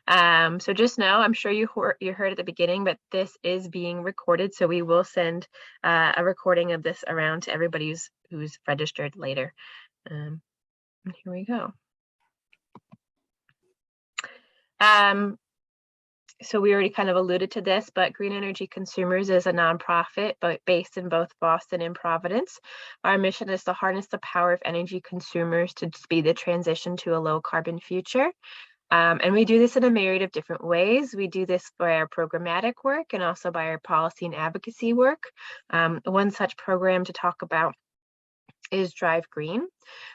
So just know, I'm sure you heard at the beginning, but this is being recorded, so we will send a recording of this around to everybody who's registered later. And here we go. So we already kind of alluded to this, but Green Energy Consumers is a nonprofit, but based in both Boston and Providence. Our mission is to harness the power of energy consumers to speed the transition to a low carbon future. And we do this in a myriad of different ways. We do this by our programmatic work and also by our policy and advocacy work. One such program to talk about is Drive Green.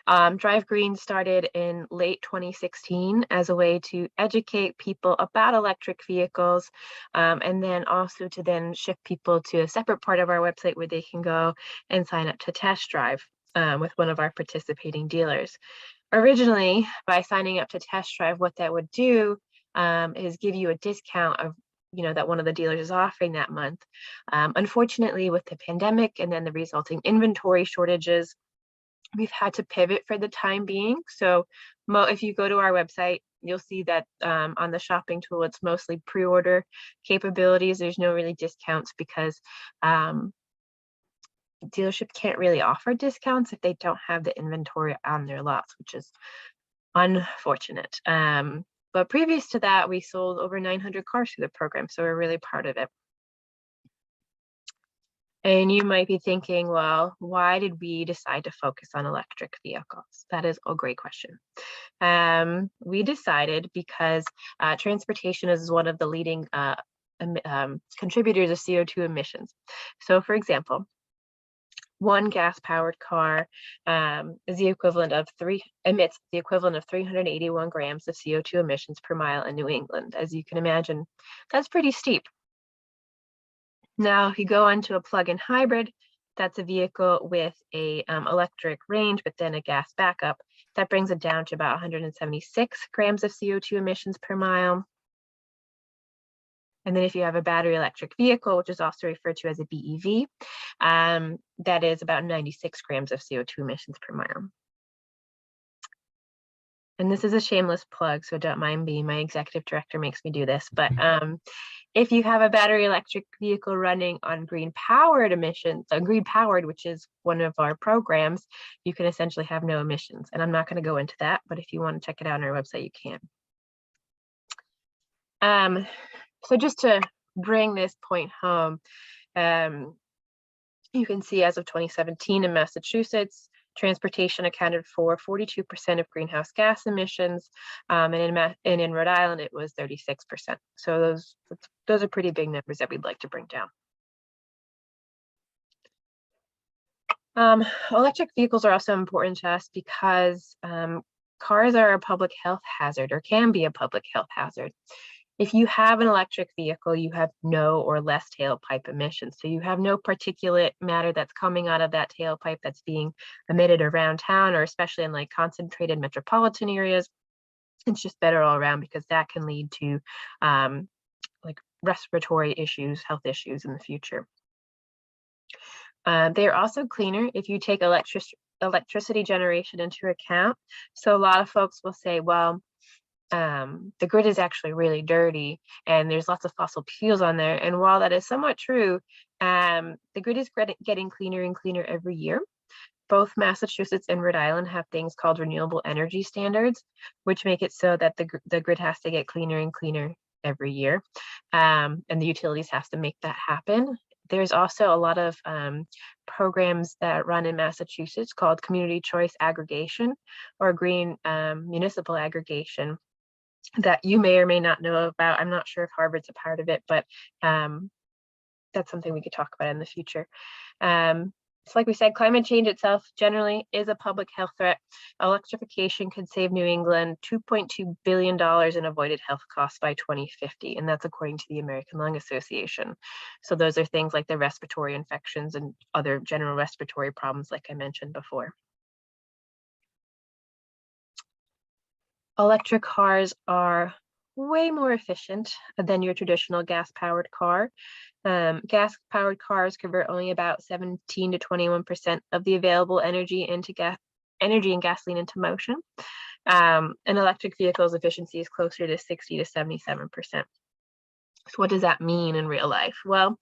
Drive Green started in late 2016 as a way to educate people about electric vehicles, and then also to then shift people to a separate part of our website where they can go and sign up to test drive with one of our participating dealers. Originally, by signing up to test drive, what that would do is give you a discount of that one of the dealers is offering that month. Unfortunately, with the pandemic and then the resulting inventory shortages, we've had to pivot for the time being. So if you go to our website, you'll see that on the shopping tool, it's mostly pre-order capabilities. There's no really discounts because dealerships can't really offer discounts if they don't have the inventory on their lots, which is unfortunate. But previous to that, we sold over 900 cars through the program, so we're really proud of it. And you might be thinking, well, why did we decide to focus on electric vehicles? That is a great question. We decided because transportation is one of the leading contributors of CO2 emissions. So for example, one gas-powered car emits the equivalent of 381 grams of CO2 emissions per mile in New England. As you can imagine, that's pretty steep. Now, if you go onto a plug-in hybrid, that's a vehicle with a electric range, but then a gas backup. That brings it down to about 176 grams of CO2 emissions per mile. And then if you have a battery electric vehicle, which is also referred to as a BEV, that is about 96 grams of CO2 emissions per mile. And this is a shameless plug, so don't mind me. My executive director makes me do this. But if you have a battery electric vehicle running on green powered, which is one of our programs, you can essentially have no emissions. And I'm not going to go into that, but if you want to check it out on our website, you can. So just to bring this point home, you can see as of 2017 in Massachusetts, transportation accounted for 42% of greenhouse gas emissions, and in Rhode Island it was 36%. So those are pretty big numbers that we'd like to bring down. Electric vehicles are also important to us because cars are a public health hazard, or can be a public health hazard. If you have an electric vehicle, you have no or less tailpipe emissions. So you have no particulate matter that's coming out of that tailpipe that's being emitted around town, or especially in like concentrated metropolitan areas. It's just better all around because that can lead to like respiratory issues, health issues in the future. They are also cleaner if you take electricity generation into account. So a lot of folks will say, well, the grid is actually really dirty and there's lots of fossil fuels on there. And while that is somewhat true, the grid is getting cleaner and cleaner every year. Both Massachusetts and Rhode Island have things called renewable energy standards, which make it so that the grid has to get cleaner and cleaner every year. And the utilities have to make that happen. There's also a lot of programs that run in Massachusetts called community choice aggregation or green municipal aggregation that you may or may not know about. I'm not sure if Harvard's a part of it, but that's something we could talk about in the future. So like we said, climate change itself generally is a public health threat. Electrification could save New England $2.2 billion in avoided health costs by 2050, and that's according to the American Lung Association. So those are things like the respiratory infections and other general respiratory problems like I mentioned before. Electric cars are way more efficient than your traditional gas-powered car. Gas-powered cars convert only about 17 to 21% of the available energy and gasoline into motion. An electric vehicle's efficiency is closer to 60 to 77%. So what does that mean in real life? Well,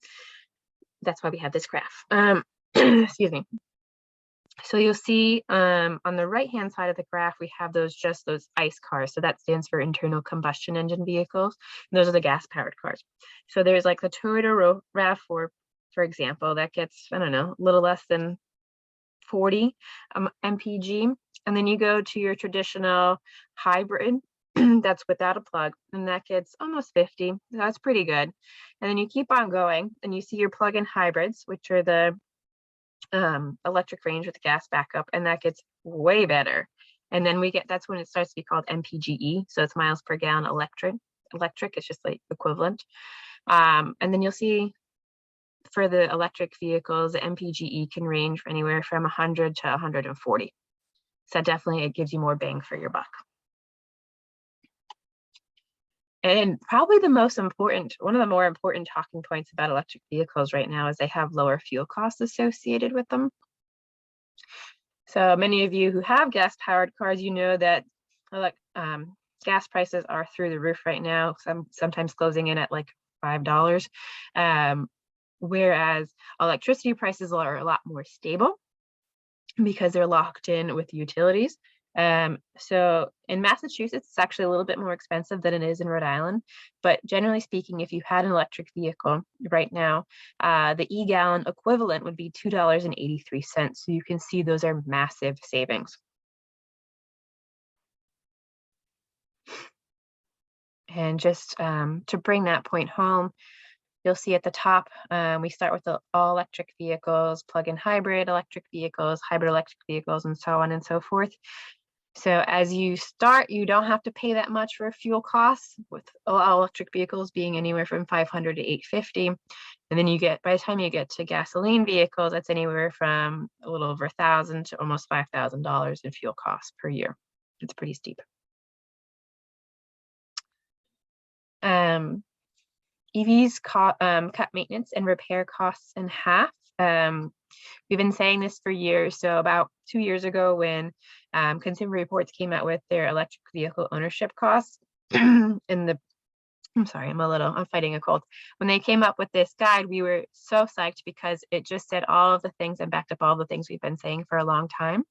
that's why we have this graph. Excuse me. So you'll see on the right-hand side of the graph, we have just those ICE cars. So that stands for internal combustion engine vehicles. And those are the gas-powered cars. So there's like the Toyota RAV4, for example, that gets, I don't know, a little less than 40 mpg. And then you go to your traditional hybrid that's without a plug, and that gets almost 50. That's pretty good. And then you keep on going, and you see your plug-in hybrids, which are the electric range with gas backup, and that gets way better. And then that's when it starts to be called MPGE, so it's miles per gallon electric. It's just like equivalent. And then you'll see for the electric vehicles, the MPGE can range anywhere from 100 to 140. So definitely it gives you more bang for your buck. And probably one of the more important talking points about electric vehicles right now is they have lower fuel costs associated with them. So many of you who have gas-powered cars, you know that gas prices are through the roof right now, sometimes closing in at like $5, whereas electricity prices are a lot more stable because they're locked in with utilities. So in Massachusetts, it's actually a little bit more expensive than it is in Rhode Island. But generally speaking, if you had an electric vehicle right now, the e-gallon equivalent would be $2.83. So you can see those are massive savings. And just to bring that point home, you'll see at the top, we start with the all electric vehicles, plug-in hybrid electric vehicles, hybrid electric vehicles, and so on and so forth. So as you start, you don't have to pay that much for fuel costs, with all electric vehicles being anywhere from $500 to $850. And then by the time you get to gasoline vehicles, that's anywhere from a little over $1,000 to almost $5,000 in fuel costs per year. It's pretty steep. EVs cut maintenance and repair costs in half. We've been saying this for years. So about 2 years ago, when Consumer Reports came out with their electric vehicle ownership costs, I'm fighting a cold. When they came up with this guide, we were so psyched because it just said all of the things and backed up all the things we've been saying for a long time.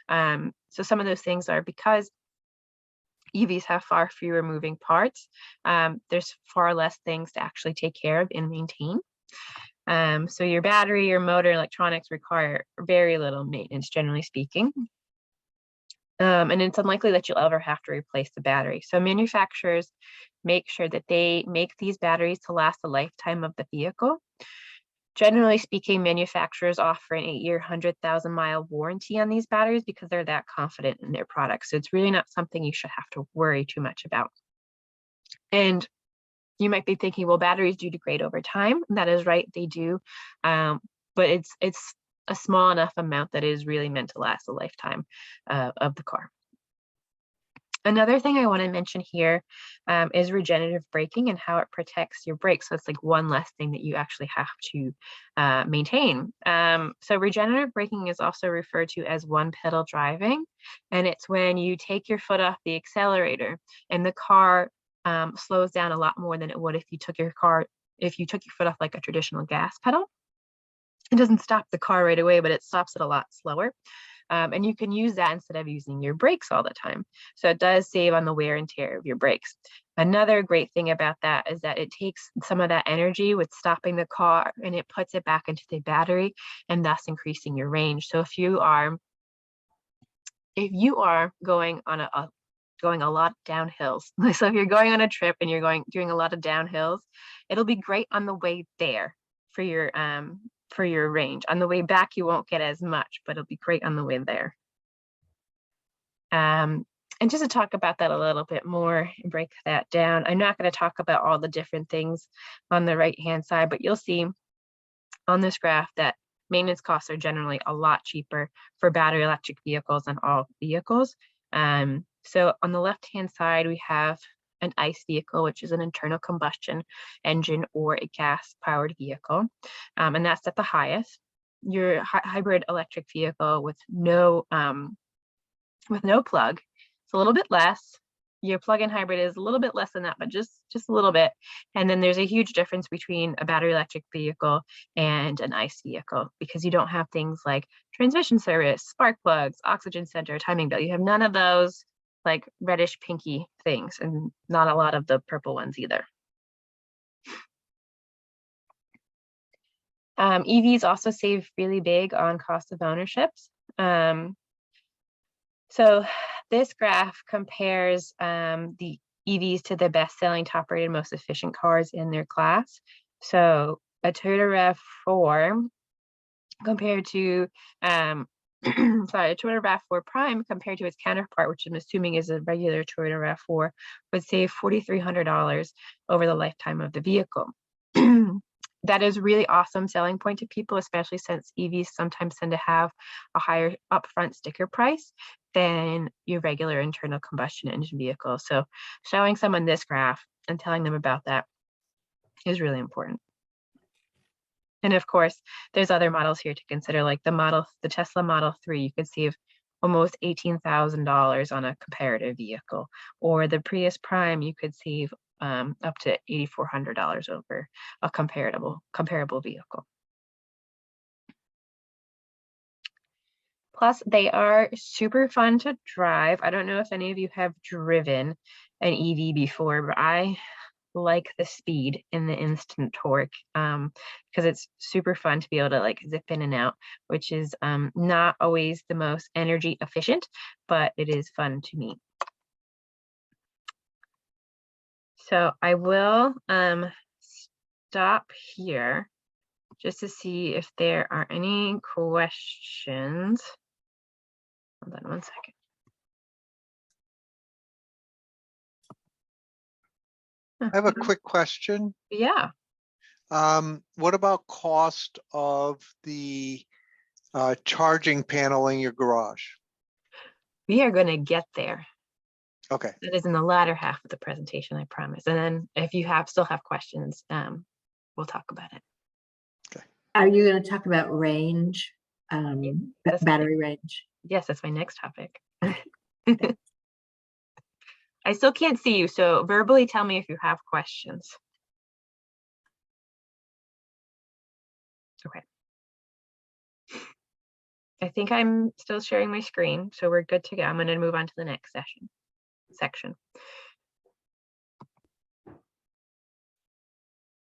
So some of those things are because EVs have far fewer moving parts. There's far less things to actually take care of and maintain. So your battery, your motor, electronics require very little maintenance, generally speaking. And it's unlikely that you'll ever have to replace the battery. So manufacturers make sure that they make these batteries to last the lifetime of the vehicle. Generally speaking, manufacturers offer an 8-year, 100,000-mile warranty on these batteries because they're that confident in their products. So it's really not something you should have to worry too much about. And you might be thinking, well, batteries do degrade over time. And that is right, they do. But it's a small enough amount that is really meant to last a lifetime of the car. Another thing I want to mention here is regenerative braking and how it protects your brakes. So it's like one less thing that you actually have to maintain. So regenerative braking is also referred to as one-pedal driving. And it's when you take your foot off the accelerator and the car slows down a lot more than it would if you took your foot off like a traditional gas pedal. It doesn't stop the car right away, but it stops it a lot slower. And you can use that instead of using your brakes all the time. So it does save on the wear and tear of your brakes. Another great thing about that is that it takes some of that energy with stopping the car and it puts it back into the battery and thus increasing your range. So if you are going on going a lot down hills, so if you're going on a trip and you're doing a lot of downhills, it'll be great on the way there for your range. On the way back, you won't get as much, but it'll be great on the way there. And just to talk about that a little bit more and break that down, I'm not going to talk about all the different things on the right-hand side, but you'll see on this graph that maintenance costs are generally a lot cheaper for battery electric vehicles than all vehicles. So on the left-hand side, we have an ICE vehicle, which is an internal combustion engine or a gas-powered vehicle, and that's at the highest. Your hybrid electric vehicle with no plug It's a little bit less. Your plug-in hybrid is a little bit less than that, but just a little bit. And then there's a huge difference between a battery electric vehicle and an ICE vehicle, because you don't have things like transmission service, spark plugs, oxygen center, timing belt. You have none of those like reddish pinky things, and not a lot of the purple ones either. EVs also save really big on cost of ownerships. So this graph compares the EVs to the best-selling, top-rated, most efficient cars in their class. So a Toyota RAV4 compared to, sorry, a Toyota RAV4 Prime compared to its counterpart, which I'm assuming is a regular Toyota RAV4, would save $4,300 over the lifetime of the vehicle. That is a really awesome selling point to people, especially since EVs sometimes tend to have a higher upfront sticker price than your regular internal combustion engine vehicle. So showing someone this graph and telling them about that is really important. And of course, there's other models here to consider, like the Tesla Model 3, you could save almost $18,000 on a comparative vehicle, or the Prius Prime, you could save up to $8,400 over a comparable vehicle. Plus, they are super fun to drive. I don't know if any of you have driven an EV before, but I like the speed and the instant torque, because it's super fun to be able to like zip in and out, which is not always the most energy efficient, but it is fun to me. So I will stop here just to see if there are any questions. Hold on one second. I have a quick question. Yeah. What about cost of the charging panel in your garage? We are going to get there. Okay. That is in the latter half of the presentation, I promise. And then if you still have questions, we'll talk about it. Okay. Are you going to talk about range, battery range? Yes, that's my next topic. I still can't see you, so verbally tell me if you have questions. Okay. I think I'm still sharing my screen, so we're good to go. I'm going to move on to the next section.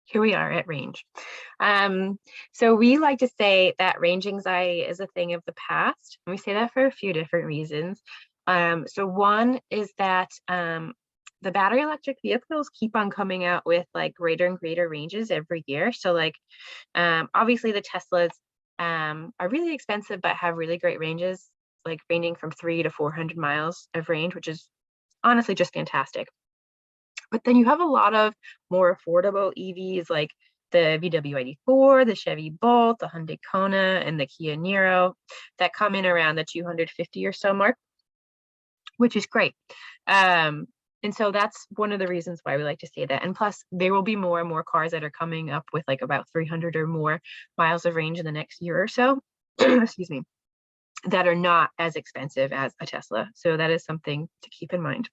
Here we are at range. So we like to say that range anxiety is a thing of the past. And we say that for a few different reasons. So one is that the battery electric vehicles keep on coming out with like greater and greater ranges every year. So like obviously the Teslas are really expensive, but have really great ranges, like ranging from 300 to 400 miles of range, which is honestly just fantastic. But then you have a lot of more affordable EVs like the VW ID4, the Chevy Bolt, the Hyundai Kona, and the Kia Niro that come in around the 250 or so mark, which is great. And so that's one of the reasons why we like to say that. And plus, there will be more and more cars that are coming up with like about 300 or more miles of range in the next year or so, excuse me, that are not as expensive as a Tesla. So that is something to keep in mind.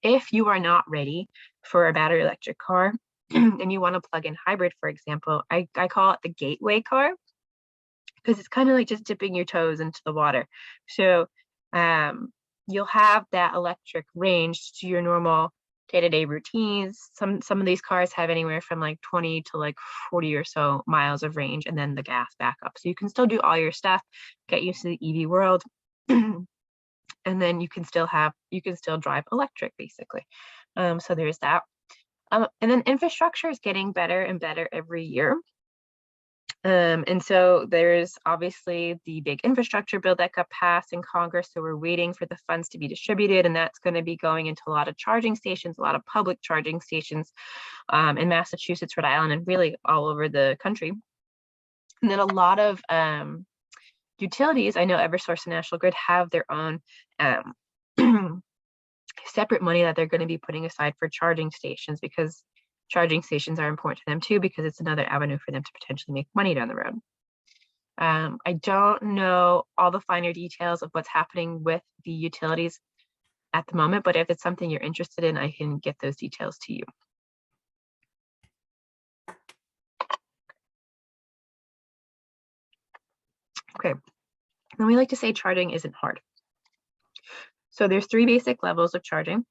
If you are not ready for a battery electric car and you want a plug-in hybrid, for example, I call it the gateway car, because it's kind of like just dipping your toes into the water. So you'll have that electric range to your normal day-to-day routines. Some of these cars have anywhere from like 20 to like 40 or so miles of range, and then the gas backup. So you can still do all your stuff, get used to the EV world. And then you can still drive electric, basically. So there's that. And then infrastructure is getting better and better every year. And so there's obviously the big infrastructure bill that got passed in Congress. So we're waiting for the funds to be distributed, and that's going to be going into a lot of charging stations, a lot of public charging stations in Massachusetts, Rhode Island, and really all over the country. And then a lot of utilities, I know Eversource and National Grid have their own separate money that they're going to be putting aside for charging stations, because charging stations are important to them too, because it's another avenue for them to potentially make money down the road. I don't know all the finer details of what's happening with the utilities at the moment, but if it's something you're interested in, I can get those details to you. Okay, and we like to say charging isn't hard. So there's 3 basic levels of charging: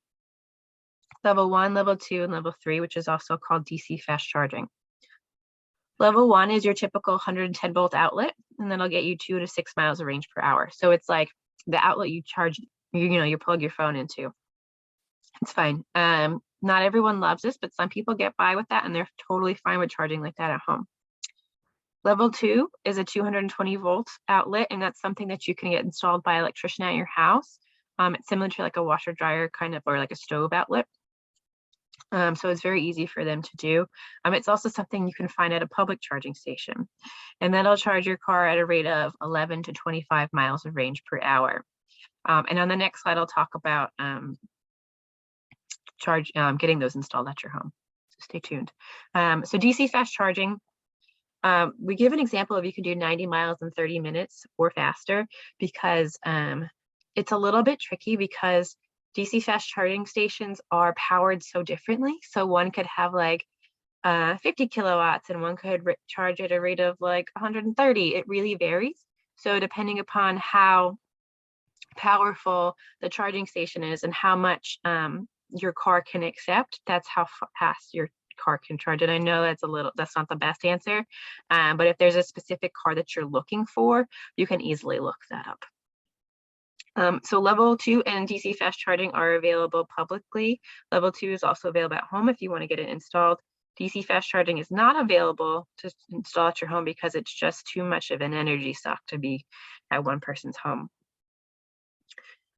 level 1, level 2, and level 3, which is also called DC fast charging. Level 1 is your typical 110 volt outlet, and that'll get you 2 to 6 miles of range per hour. So it's like the outlet you charge, you plug your phone into. It's fine. Not everyone loves this, but some people get by with that, and they're totally fine with charging like that at home. Level 2 is a 220 volt outlet, and that's something that you can get installed by an electrician at your house. It's similar to like a washer dryer kind of, or like a stove outlet. So it's very easy for them to do. It's also something you can find at a public charging station, and that'll charge your car at a rate of 11 to 25 miles of range per hour. And on the next slide, I'll talk about getting those installed at your home. So stay tuned. So DC fast charging, we give an example of you can do 90 miles in 30 minutes or faster, because it's a little bit tricky because DC fast charging stations are powered so differently. So one could have like 50 kilowatts and one could charge at a rate of like 130. It really varies. So depending upon how powerful the charging station is and how much your car can accept, that's how fast your car can charge. And I know that's not the best answer, but if there's a specific car that you're looking for, you can easily look that up. So level 2 and DC fast charging are available publicly. Level 2 is also available at home if you want to get it installed. DC fast charging is not available to install at your home because it's just too much of an energy suck to be at one person's home.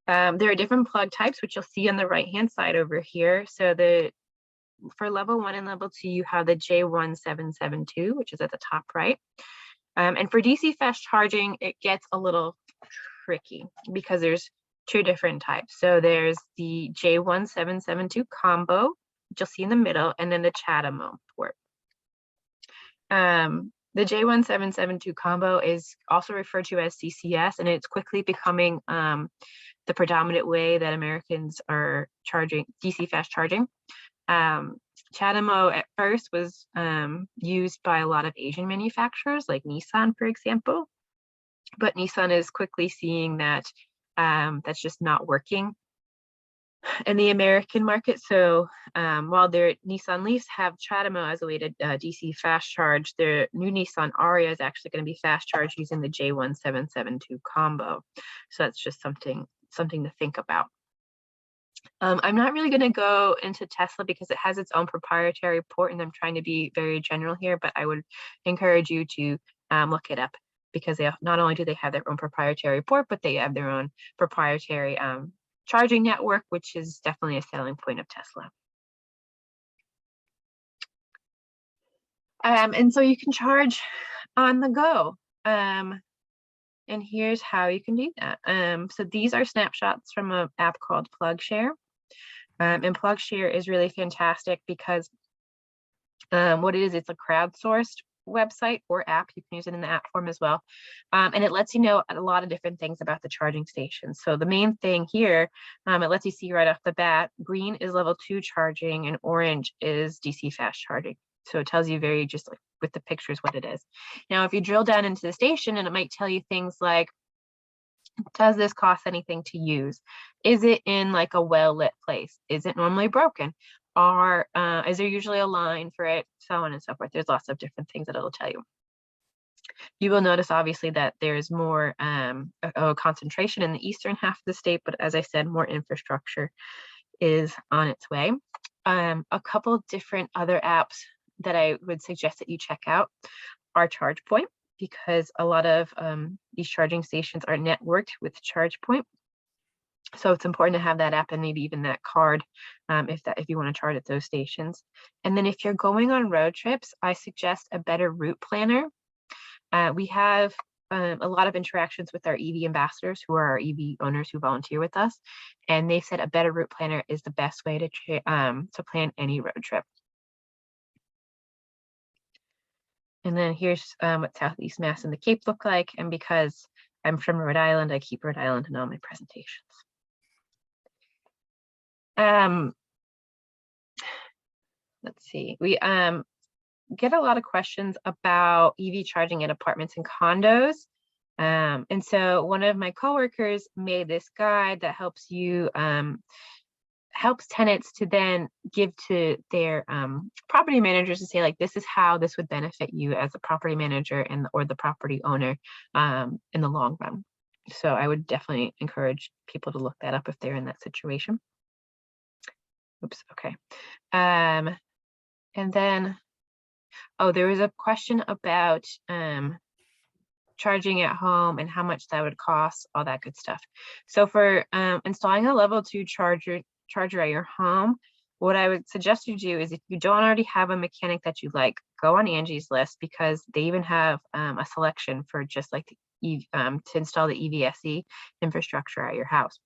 There are different plug types, which you'll see on the right-hand side over here. So for level 1 and level 2, you have the J1772, which is at the top right. And for DC fast charging, it gets a little tricky because there's 2 different types. So there's the J1772 combo, which you'll see in the middle, and then the CHAdeMO port. The J1772 combo is also referred to as CCS, and it's quickly becoming the predominant way that Americans are charging DC fast charging. CHAdeMO at first was used by a lot of Asian manufacturers like Nissan, for example, but Nissan is quickly seeing that that's just not working in the American market. So while their Nissan Leafs have CHAdeMO as a way to DC fast charge, their new Nissan Ariya is actually going to be fast charged using the J1772 combo. So that's just something to think about. I'm not really going to go into Tesla because it has its own proprietary port, and I'm trying to be very general here, but I would encourage you to look it up, because they not only do they have their own proprietary port, but they have their own proprietary charging network, which is definitely a selling point of Tesla. And so you can charge on the go. And here's how you can do that. So these are snapshots from an app called PlugShare. And PlugShare is really fantastic because what it is, it's a crowdsourced website or app. You can use it in the app form as well. And it lets you know a lot of different things about the charging station. So the main thing here, it lets you see right off the bat, green is level 2 charging and orange is DC fast charging. So it tells you very just like with the pictures what it is. Now, if you drill down into the station, and it might tell you things like, does this cost anything to use? Is it in like a well-lit place? Is it normally broken? Or is there usually a line for it? So on and so forth. There's lots of different things that it'll tell you. You will notice obviously that there's more a concentration in the eastern half of the state, but as I said, more infrastructure is on its way. A couple different other apps that I would suggest that you check out are ChargePoint, because a lot of these charging stations are networked with ChargePoint. So it's important to have that app and maybe even that card if you want to charge at those stations. And then if you're going on road trips, I suggest a better route planner. We have a lot of interactions with our EV ambassadors, who are our EV owners who volunteer with us, and they said a better route planner is the best way to plan any road trip. And then here's what Southeast Mass and the Cape look like. And because I'm from Rhode Island, I keep Rhode Island in all my presentations. Let's see, we get a lot of questions about EV charging at apartments and condos. And so one of my coworkers made this guide that helps you helps tenants to then give to their property managers to say, like, this is how this would benefit you as a property manager and or the property owner in the long run. So I would definitely encourage people to look that up if they're in that situation. Oops, okay. And then, oh, there was a question about charging at home and how much that would cost, all that good stuff. So for installing a level 2 charger at your home, what I would suggest you do is, if you don't already have a mechanic that you like, go on Angie's List, because they even have a selection for just like the to install the EVSE infrastructure at your house.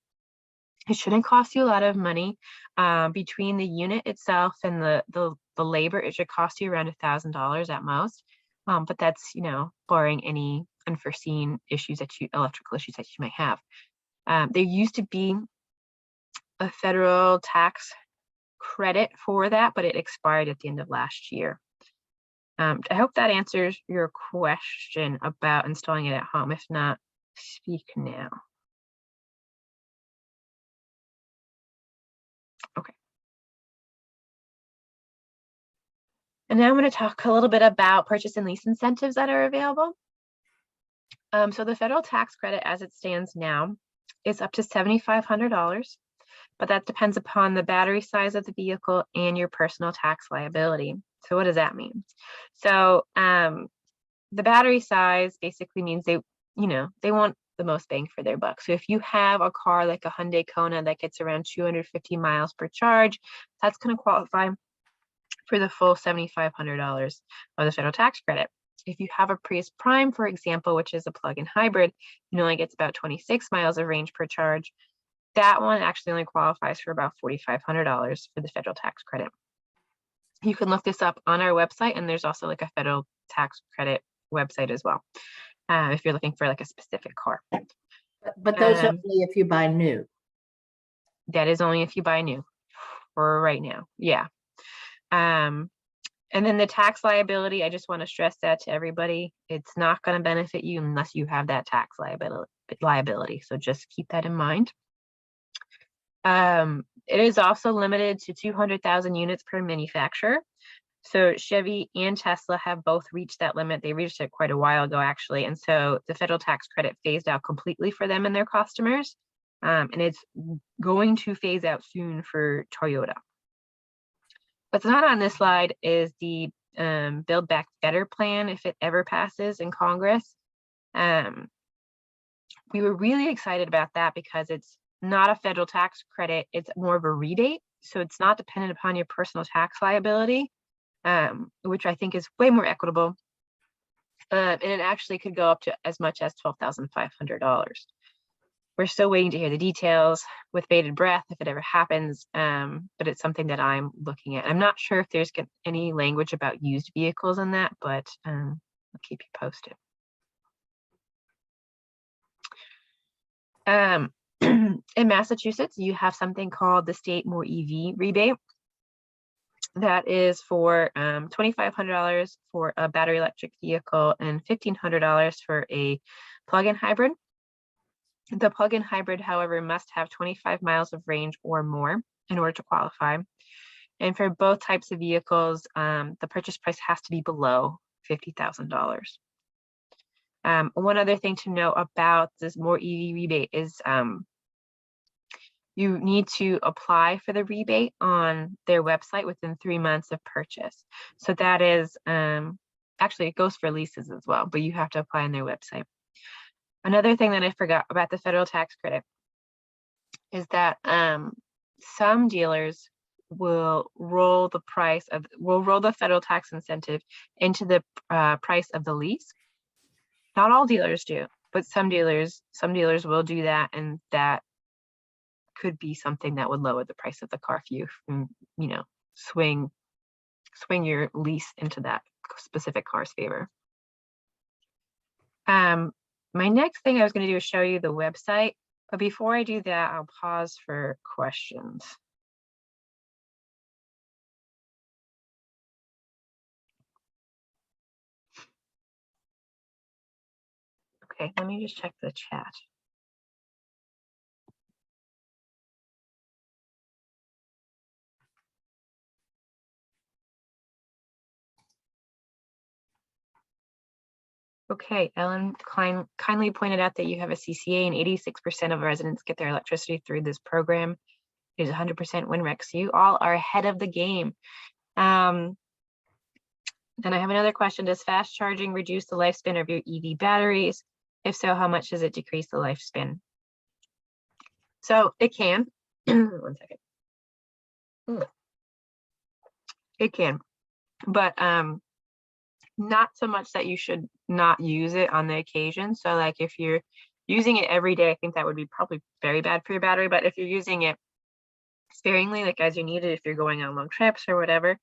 It shouldn't cost you a lot of money. Between the unit itself and the labor, it should cost you around $1,000 at most. But that's, you know, barring any unforeseen issues electrical issues that you might have. There used to be a federal tax credit for that, but it expired at the end of last year. I hope that answers your question about installing it at home. If not, speak now. Okay. And now I'm going to talk a little bit about purchase and lease incentives that are available. So the federal tax credit as it stands now is up to $7,500, but that depends upon the battery size of the vehicle and your personal tax liability. So what does that mean? So the battery size basically means they want the most bang for their buck. So if you have a car like a Hyundai Kona that gets around 250 miles per charge, that's going to qualify for the full $7,500 of the federal tax credit. If you have a Prius Prime, for example, which is a plug-in hybrid, and only gets about 26 miles of range per charge, that one actually only qualifies for about $4,500 for the federal tax credit. You can look this up on our website, and there's also like a federal tax credit website as well, if you're looking for like a specific car. But those are only if you buy new. That is only if you buy new for right now. Yeah. And then the tax liability, I just want to stress that to everybody. It's not going to benefit you unless you have that tax liability. So just keep that in mind. It is also limited to 200,000 units per manufacturer. So Chevy and Tesla have both reached that limit. They reached it quite a while ago, actually. And so the federal tax credit phased out completely for them and their customers. And it's going to phase out soon for Toyota. What's not on this slide is the Build Back Better plan, if it ever passes in Congress. We were really excited about that because it's not a federal tax credit, it's more of a rebate. So it's not dependent upon your personal tax liability, which I think is way more equitable. And it actually could go up to as much as $12,500. We're still waiting to hear the details with bated breath if it ever happens, but it's something that I'm looking at. I'm not sure if there's any language about used vehicles in that, but I'll keep you posted. In Massachusetts, you have something called the State More EV rebate. That is for $2,500 for a battery electric vehicle and $1,500 for a plug-in hybrid. The plug-in hybrid, however, must have 25 miles of range or more in order to qualify. And for both types of vehicles, the purchase price has to be below $50,000. One other thing to know about this More EV rebate is you need to apply for the rebate on their website within 3 months of purchase. So that is, actually it goes for leases as well, but you have to apply on their website. Another thing that I forgot about the federal tax credit is that some dealers will roll the federal tax incentive into the price of the lease. Not all dealers do, but some dealers will do that, and that could be something that would lower the price of the car if you swing your lease into that specific car's favor. My next thing I was going to do is show you the website, but before I do that, I'll pause for questions. Okay, let me just check the chat. Okay, Ellen kindly pointed out that you have a CCA and 86% of residents get their electricity through this program. It is 100% WinRec, so you all are ahead of the game. Then I have another question. Does fast charging reduce the lifespan of your EV batteries? If so, how much does it decrease the lifespan? So it can. One second. It can, but not so much that you should not use it on the occasion. So like if you're using it every day, I think that would be probably very bad for your battery. But if you're using it sparingly, like as you need it, if you're going on long trips or whatever,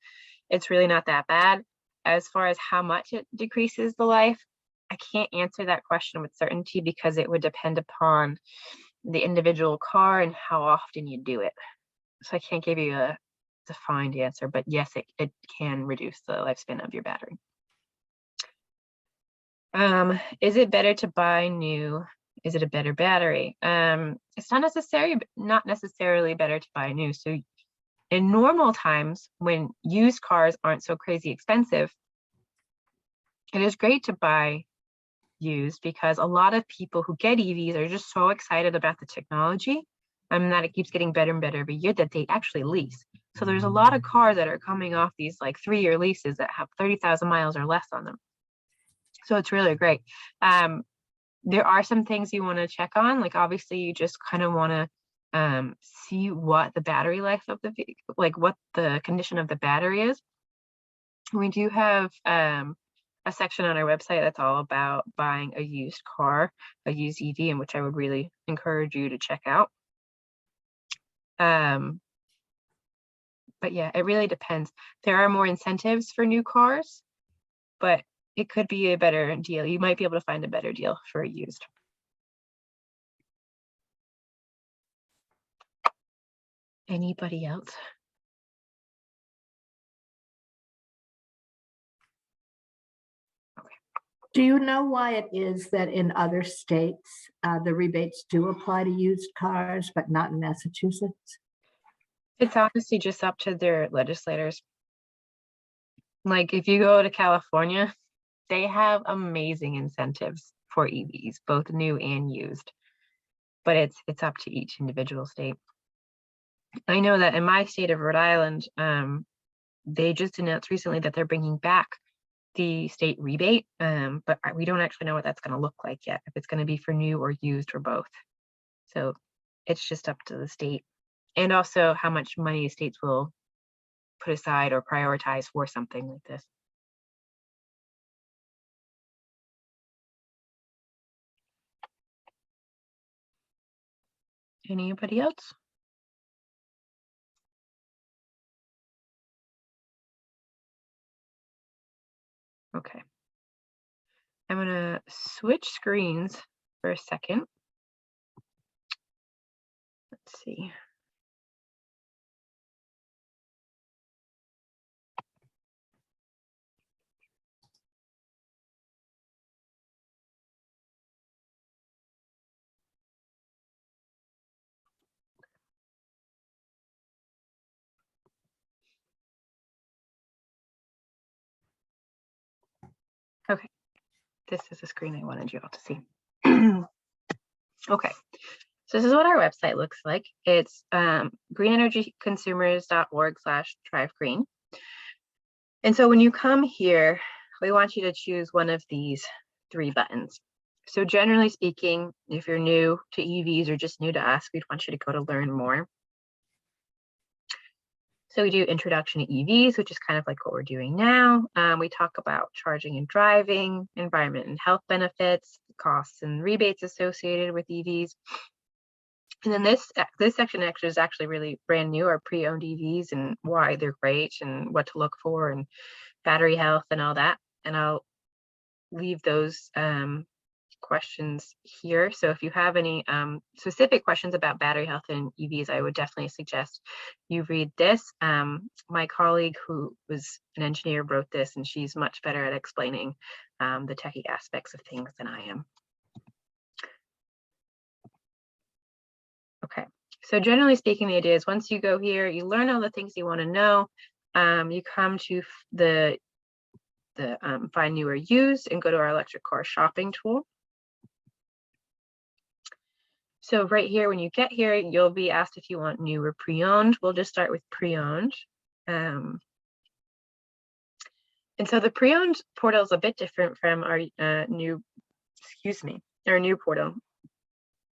it's really not that bad. As far as how much it decreases the life, I can't answer that question with certainty because it would depend upon the individual car and how often you do it. So I can't give you a defined answer, but yes, it can reduce the lifespan of your battery. Is it better to buy new? Is it a better battery? It's not necessarily better to buy new. So in normal times, when used cars aren't so crazy expensive, it is great to buy used because a lot of people who get EVs are just so excited about the technology that it keeps getting better and better every year that they actually lease. So there's a lot of cars that are coming off these like 3-year leases that have 30,000 miles or less on them. So it's really great. There are some things you want to check on, like obviously you just kind of want to see what the battery life of the vehicle, like what the condition of the battery is. We do have a section on our website that's all about buying a used car, a used EV, in which I would really encourage you to check out. But yeah, it really depends. There are more incentives for new cars, but it could be a better deal. You might be able to find a better deal for a used. Anybody else? Okay. Do you know why it is that in other states, the rebates do apply to used cars, but not in Massachusetts? It's honestly just up to their legislators. Like if you go to California, they have amazing incentives for EVs, both new and used, but it's up to each individual state. I know that in my state of Rhode Island, they just announced recently that they're bringing back the state rebate, but we don't actually know what that's going to look like yet, if it's going to be for new or used or both. So it's just up to the state, and also how much money states will put aside or prioritize for something like this. Anybody else? Okay. I'm gonna switch screens for a second. Let's see. Okay, this is the screen I wanted you all to see. Okay, so this is what our website looks like. It's greenenergyconsumers.org/thrivegreen. And so when you come here, we want you to choose one of these 3 buttons. So generally speaking, if you're new to EVs or just new to us, we'd want you to go to learn more. So we do introduction to EVs, which is kind of like what we're doing now. We talk about charging and driving, environment and health benefits, costs and rebates associated with EVs. And then this section is actually really brand new, our pre-owned EVs and why they're great and what to look for and battery health and all that. And I'll leave those questions here. So if you have any specific questions about battery health and EVs, I would definitely suggest you read this. My colleague who was an engineer wrote this, and she's much better at explaining the techie aspects of things than I am. Okay, so generally speaking, the idea is once you go here, you learn all the things you want to know. You come to the find new or used and go to our electric car shopping tool. So right here, when you get here, you'll be asked if you want new or pre-owned. We'll just start with pre-owned. And so the pre-owned portal is a bit different from our new portal.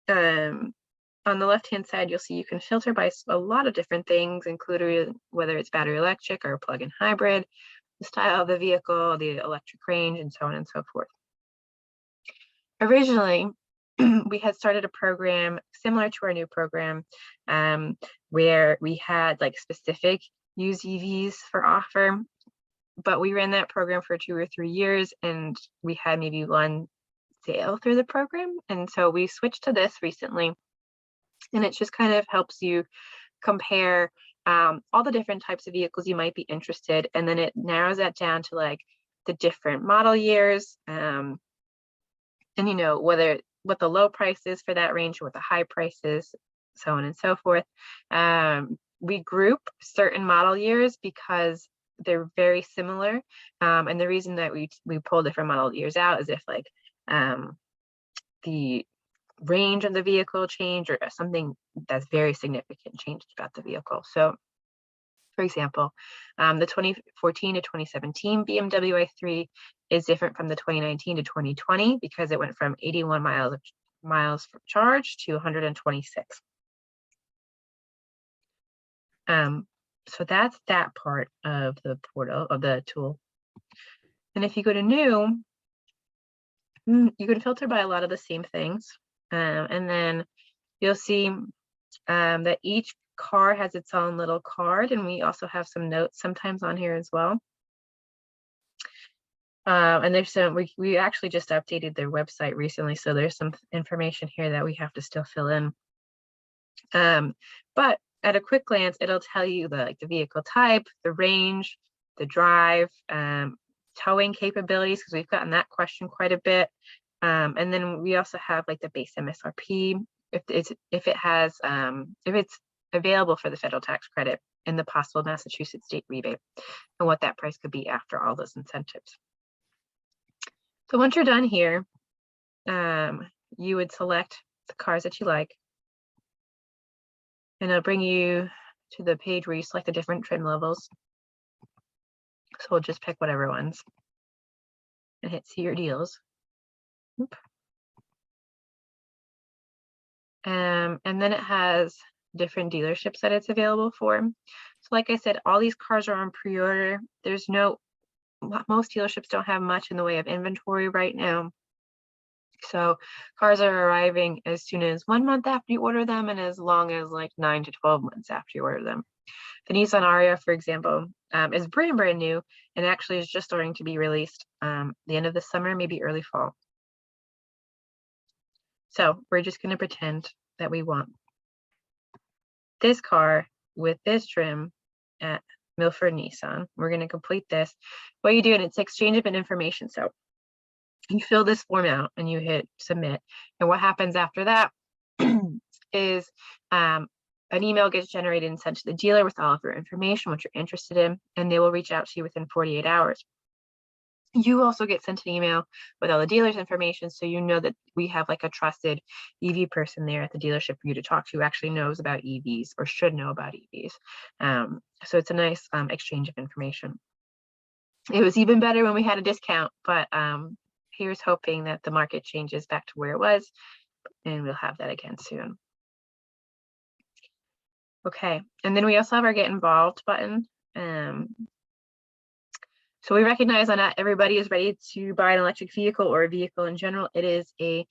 On the left-hand side, you'll see you can filter by a lot of different things, including whether it's battery electric or plug-in hybrid, the style of the vehicle, the electric range, and so on and so forth. Originally, we had started a program similar to our new program where we had like specific used EVs for offer, but we ran that program for 2 or 3 years and we had maybe one sale through the program. And so we switched to this recently, and it just kind of helps you compare all the different types of vehicles you might be interested, and then it narrows that down to like the different model years and you know what the low price is for that range, or what the high price is, so on and so forth. We group certain model years because they're very similar, and the reason that we pull different model years out is if like the range of the vehicle change or something that's very significant changed about the vehicle. So for example, the 2014 to 2017 BMW i3 is different from the 2019 to 2020 because it went from 81 miles for charge to 126. So that's that part of the portal, of the tool. And if you go to new, you can filter by a lot of the same things. And then you'll see that each car has its own little card, and we also have some notes sometimes on here as well. And there's some, we actually just updated their website recently, so there's some information here that we have to still fill in. But at a quick glance, it'll tell you the vehicle type, the range, the drive, towing capabilities, because we've gotten that question quite a bit. And then we also have like the base MSRP, if it's available for the federal tax credit, and the possible Massachusetts state rebate, and what that price could be after all those incentives. So once you're done here, you would select the cars that you like, and it'll bring you to the page where you select the different trim levels. So we'll just pick whatever ones and hit see your deals. Oop. And then it has different dealerships that it's available for. So like I said, all these cars are on pre-order. Most dealerships don't have much in the way of inventory right now. So cars are arriving as soon as 1 month after you order them, and as long as like 9 to 12 months after you order them. The Nissan Ariya, for example, is brand new, and actually is just starting to be released the end of the summer, maybe early fall. So we're just going to pretend that we want this car with this trim at Milford Nissan. We're going to complete this. What you do, and it's exchange of information. So you fill this form out and you hit submit. And what happens after that is an email gets generated and sent to the dealer with all of your information, what you're interested in, and they will reach out to you within 48 hours. You also get sent an email with all the dealer's information, so you know that we have like a trusted EV person there at the dealership for you to talk to who actually knows about EVs or should know about EVs. So it's a nice exchange of information. It was even better when we had a discount, but here's hoping that the market changes back to where it was, and we'll have that again soon. Okay, and then we also have our Get Involved button. So we recognize that not everybody is ready to buy an electric vehicle or a vehicle in general. It is a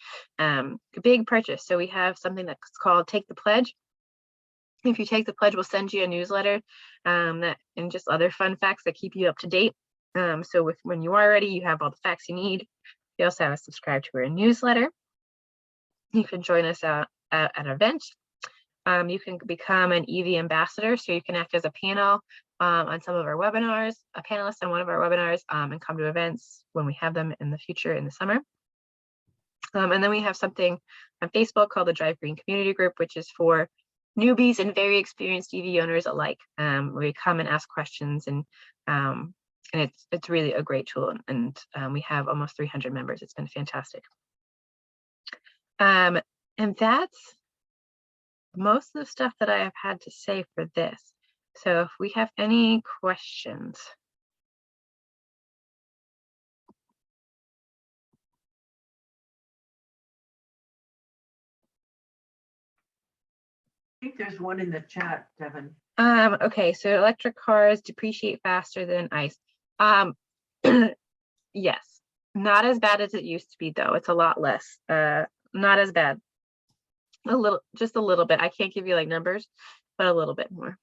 big purchase. So we have something that's called Take the Pledge. If you take the pledge, we'll send you a newsletter and just other fun facts that keep you up to date. So when you are ready, you have all the facts you need. You also have to subscribe to our newsletter. You can join us at an event. You can become an EV ambassador, so you can act as a panel on some of our webinars, a panelist on one of our webinars, and come to events when we have them in the future in the summer. And then we have something on Facebook called the Drive Green Community Group, which is for newbies and very experienced EV owners alike. We come and ask questions, and it's really a great tool. And we have almost 300 members. It's been fantastic. And that's most of the stuff that I have had to say for this. So if we have any questions. I think there's one in the chat, Devin. Okay, so electric cars depreciate faster than ICE. Yes, not as bad as it used to be though. It's a lot less. Not as bad. Just a little bit. I can't give you like numbers, but a little bit more.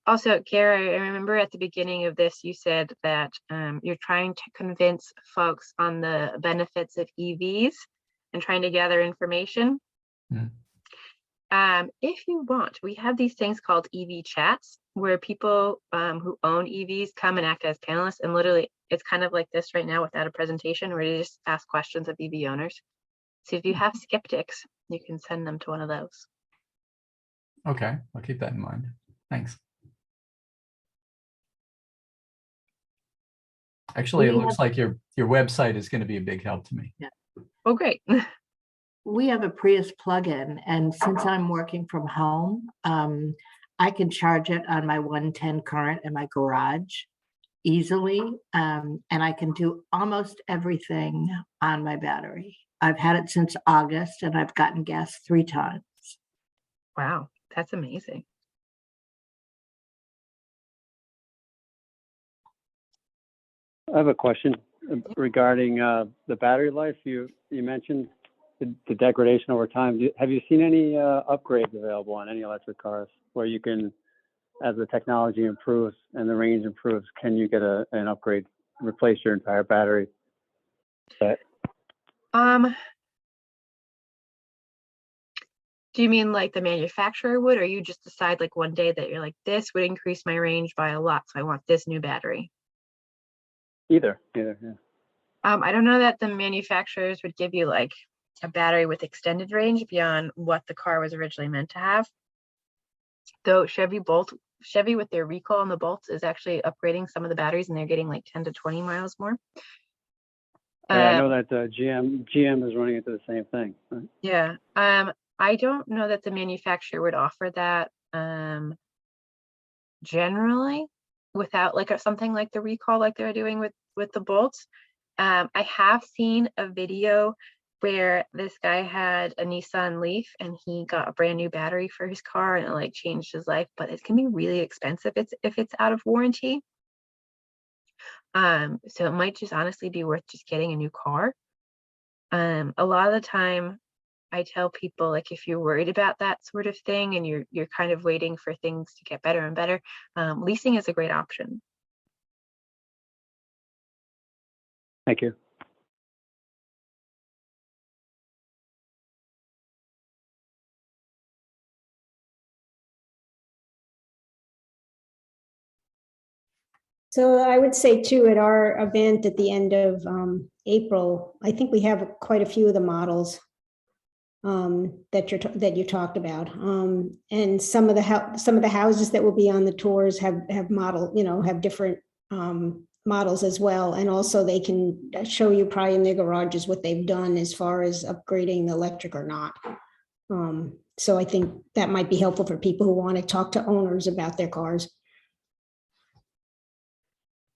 Also, Gary, I remember at the beginning of this, you said that you're trying to convince folks on the benefits of EVs and trying to gather information. If you want, we have these things called EV chats where people who own EVs come and act as panelists, and literally it's kind of like this right now without a presentation where you just ask questions of EV owners. So if you have skeptics, you can send them to one of those. Okay, I'll keep that in mind. Thanks. Actually, it looks like your website is going to be a big help to me. Yeah. Oh, great. We have a Prius plug-in, and since I'm working from home, I can charge it on my 110 current in my garage easily, and I can do almost everything on my battery. I've had it since August, and I've gotten gas 3 times. Wow, that's amazing. I have a question regarding the battery life. You mentioned the degradation over time. Have you seen any upgrades available on any electric cars where you can, as the technology improves and the range improves, can you get an upgrade, replace your entire battery? Do you mean like the manufacturer would, or you just decide like one day that you're like, this would increase my range by a lot, so I want this new battery? Either, yeah. I don't know that the manufacturers would give you like a battery with extended range beyond what the car was originally meant to have. Though Chevy with their recall on the Bolts is actually upgrading some of the batteries, and they're getting like 10 to 20 miles more. Yeah, I know that GM is running into the same thing. Right? Yeah. I don't know that the manufacturer would offer that generally without like something like the recall like they're doing with the Bolts. I have seen a video where this guy had a Nissan Leaf and he got a brand new battery for his car, and it like changed his life, but it can be really expensive if it's out of warranty. So it might just honestly be worth just getting a new car. A lot of the time I tell people, like, if you're worried about that sort of thing and you're kind of waiting for things to get better and better, leasing is a great option. Thank you. So I would say too, at our event at the end of April, I think we have quite a few of the models that you talked about, and some of the houses that will be on the tours have different models as well, and also they can show you probably in their garages what they've done as far as upgrading the electric or not. So I think that might be helpful for people who want to talk to owners about their cars.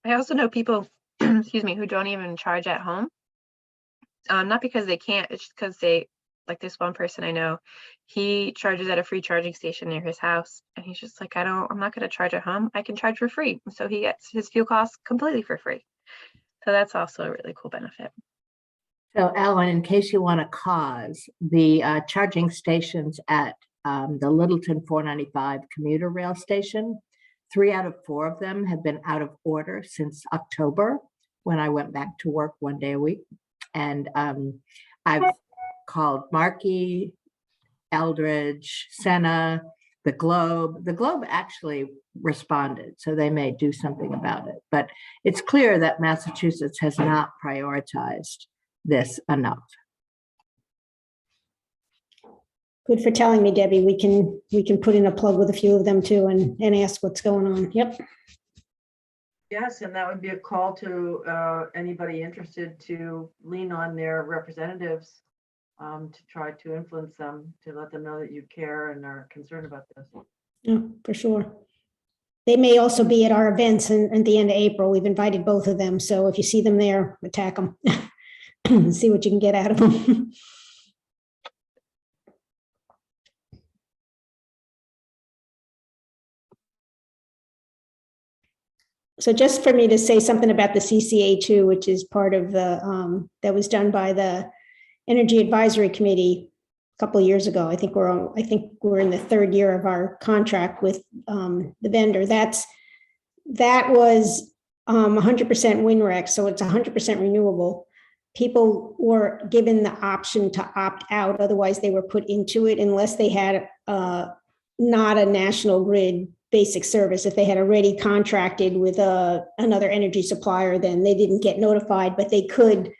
I also know people, excuse me, who don't even charge at home. Not because they can't, it's just because they, like this one person I know, he charges at a free charging station near his house. And he's just like, I'm not going to charge at home. I can charge for free. So he gets his fuel costs completely for free. So that's also a really cool benefit. So Ellen, in case you want to cause, the charging stations at the Littleton 495 commuter rail station. 3 out of 4 of them have been out of order since October, when I went back to work 1 day a week. And I've called Markey, Eldridge, Senna, the Globe. The Globe actually responded, so they may do something about it. But it's clear that Massachusetts has not prioritized this enough. Good for telling me, Debbie. We can put in a plug with a few of them too and ask what's going on. Yep. Yes, and that would be a call to anybody interested to lean on their representatives to try to influence them, to let them know that you care and are concerned about this. Yeah, for sure. They may also be at our events at the end of April. We've invited both of them. So if you see them there, attack them. See what you can get out of them. So just for me to say something about the CCA too, which is part of the, that was done by the Energy Advisory Committee a couple of years ago. I think we're in the 3rd year of our contract with the vendor. That was 100% WinREC, so it's 100% renewable. People were given the option to opt out, otherwise they were put into it unless they had not a national grid basic service. If they had already contracted with another energy supplier, then they didn't get notified, but they could,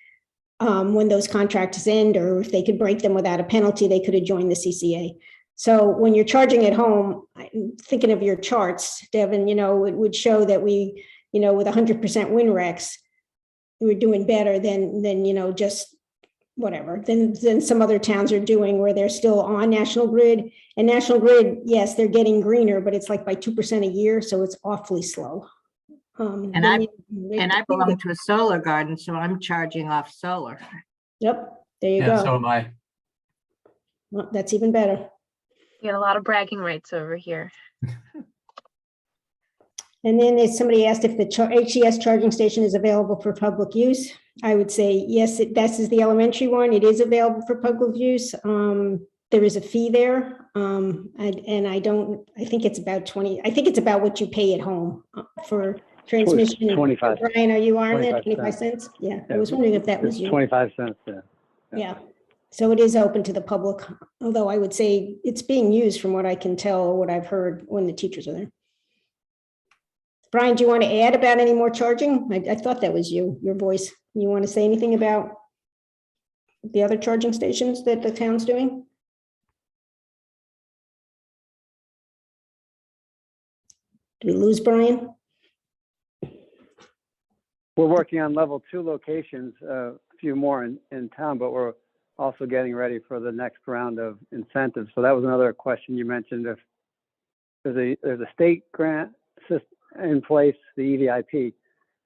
when those contracts end, or if they could break them without a penalty, they could have joined the CCA. So when you're charging at home, thinking of your charts, Devin, it would show that we, with 100% WinRECs, we're doing better than just whatever, than some other towns are doing, where they're still on National Grid. And National Grid, yes, they're getting greener, but it's like by 2% a year, so it's awfully slow. And I belong to a solar garden, so I'm charging off solar. Yep, there you Yeah, go. so am I. Well, that's even better. You got a lot of bragging rights over here. And then if somebody asked if the HES charging station is available for public use, I would say yes. This is the elementary one. It is available for public use. There is a fee there, and I think it's about 20. I think it's about what you pay at home for transmission. 25. Brian, are you on there? 25 25 cents? Yeah, I was wondering if that was you. 25 cents. Yeah. Yeah. So it is open to the public, although I would say it's being used from what I can tell, or what I've heard when the teachers are there. Brian, do you want to add about any more charging? I thought that was your voice. You want to say anything about the other charging stations that the town's doing? Did we lose Brian? We're working on level 2 locations, a few more in town, but we're also getting ready for the next round of incentives. So that was another question you mentioned. If there's a state grant system in place, the EVIP,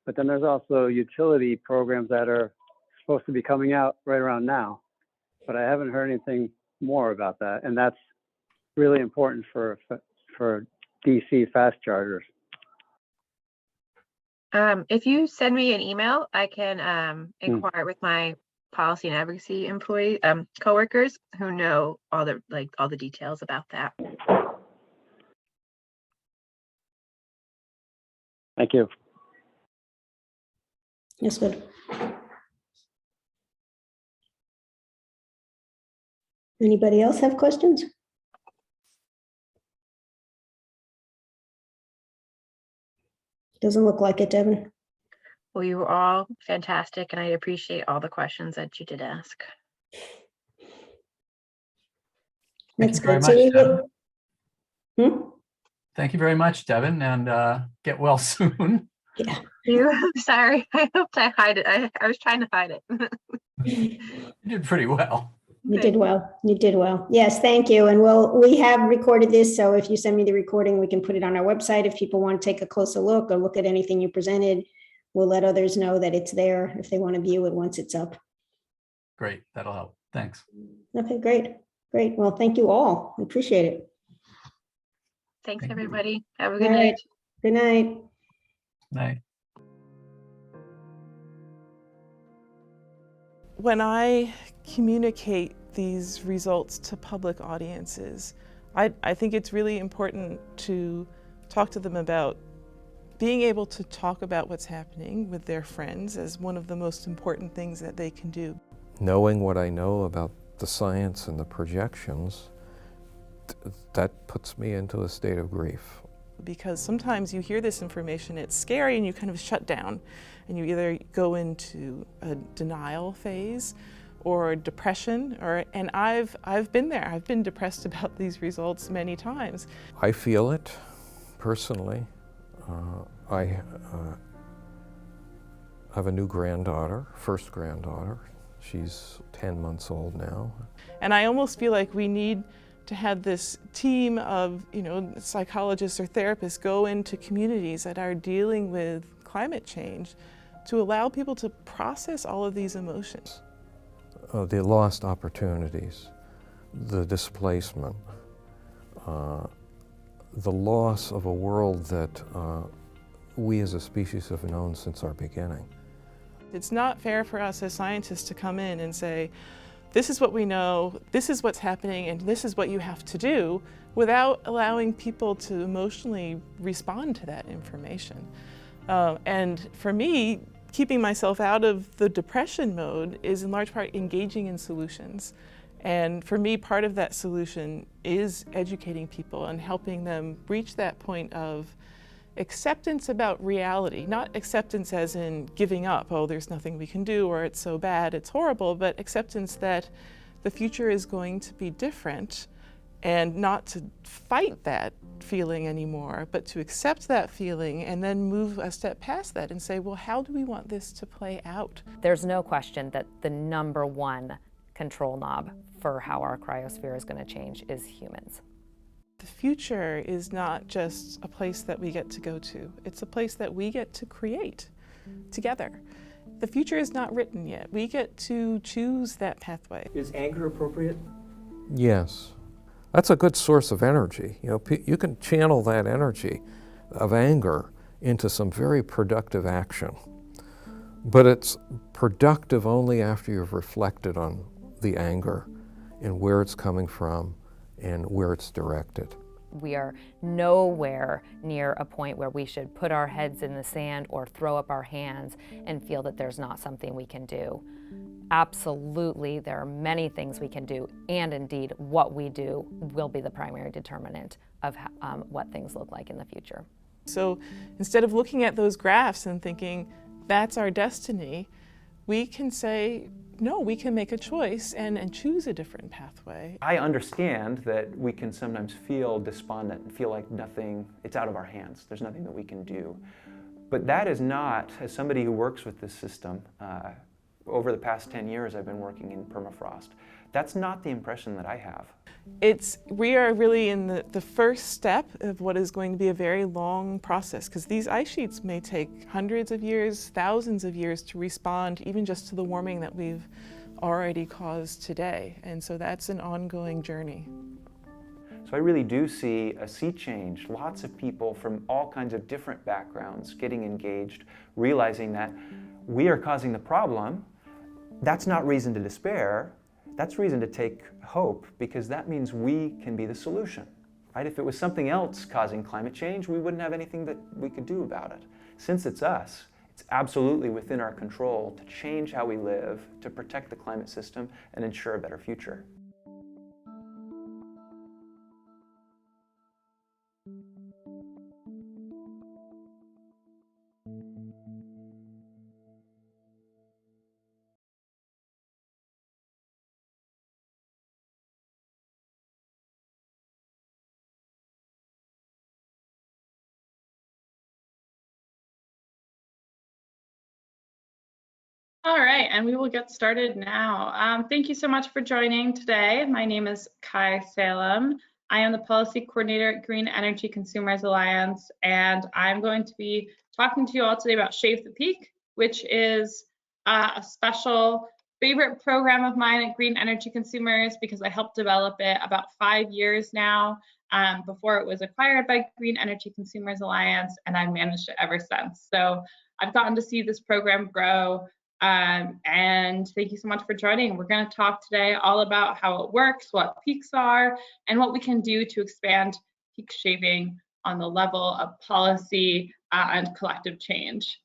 but then there's also utility programs that are supposed to be coming out right around now, but I haven't heard anything more about that, and that's really important for DC fast chargers. If you send me an email, I can inquire with my policy and advocacy coworkers who know all the details about that. Thank you. Yes, good. Anybody else have questions? Doesn't look like it, Devin. Well, you were all fantastic, and I appreciate all the questions that you did ask. Thank That's you very good. So much, Devin. Thank you very much, Devin, and get well soon. Yeah. Sorry, I hoped I hide it. I was trying to hide it. You did pretty well. You did well. You did well. Yes, thank you. And we have recorded this, so if you send me the recording, we can put it on our website. If people want to take a closer look or look at anything you presented, we'll let others know that it's there if they want to view it once it's up. Great, that'll help. Thanks. Okay, great. Great. Well, thank you all. I appreciate it. Thanks, Thank you. everybody. Have a good All right. night. Good night. Night. When I communicate these results to public audiences, I think it's really important to talk to them about being able to talk about what's happening with their friends as one of the most important things that they can do. Knowing what I know about the science and the projections, that puts me into a state of grief. Because sometimes you hear this information, it's scary, and you kind of shut down, and you either go into a denial phase or depression, and I've been there. I've been depressed about these results many times. I feel it personally. I have a new granddaughter, first granddaughter. She's 10 months old now. And I almost feel like we need to have this team of, psychologists or therapists go into communities that are dealing with climate change to allow people to process all of these emotions. The lost opportunities, the displacement, the loss of a world that we as a species have known since our beginning. It's not fair for us as scientists to come in and say, this is what we know, this is what's happening, and this is what you have to do, without allowing people to emotionally respond to that information. And for me, keeping myself out of the depression mode is in large part engaging in solutions. And for me, part of that solution is educating people and helping them reach that point of acceptance about reality, not acceptance as in giving up, oh, there's nothing we can do, or it's so bad, it's horrible, but acceptance that the future is going to be different, and not to fight that feeling anymore, but to accept that feeling and then move a step past that and say, well, how do we want this to play out? There's no question that the number one control knob for how our cryosphere is going to change is humans. The future is not just a place that we get to go to. It's a place that we get to create together. The future is not written yet. We get to choose that pathway. Is anger appropriate? Yes. That's a good source of energy. You can channel that energy of anger into some very productive action. But it's productive only after you've reflected on the anger and where it's coming from and where it's directed. We are nowhere near a point where we should put our heads in the sand or throw up our hands and feel that there's not something we can do. Absolutely, there are many things we can do, and indeed, what we do will be the primary determinant of what things look like in the future. So instead of looking at those graphs and thinking, that's our destiny, we can say, no, we can make a choice and choose a different pathway. I understand that we can sometimes feel despondent and feel like nothing, it's out of our hands. There's nothing that we can do. But that is not, as somebody who works with this system, over the past 10 years I've been working in permafrost, that's not the impression that I have. We are really in the first step of what is going to be a very long process, because these ice sheets may take hundreds of years, thousands of years to respond even just to the warming that we've already caused today. And so that's an ongoing journey. So I really do see a sea change, lots of people from all kinds of different backgrounds getting engaged, realizing that we are causing the problem. That's not reason to despair. That's reason to take hope, because that means we can be the solution, right? If it was something else causing climate change, we wouldn't have anything that we could do about it. Since it's us, it's absolutely within our control to change how we live, to protect the climate system, and ensure a better future. All right, and we will get started now. Thank you so much for joining today. My name is Kai Salem. I am the Policy Coordinator at Green Energy Consumers Alliance, and I'm going to be talking to you all today about Shave the Peak, which is a special favorite program of mine at Green Energy Consumers because I helped develop it about 5 years now, before it was acquired by Green Energy Consumers Alliance, and I've managed it ever since. So I've gotten to see this program grow And thank you so much for joining. We're going to talk today all about how it works, what peaks are, and what we can do to expand peak shaving on the level of policy and collective change.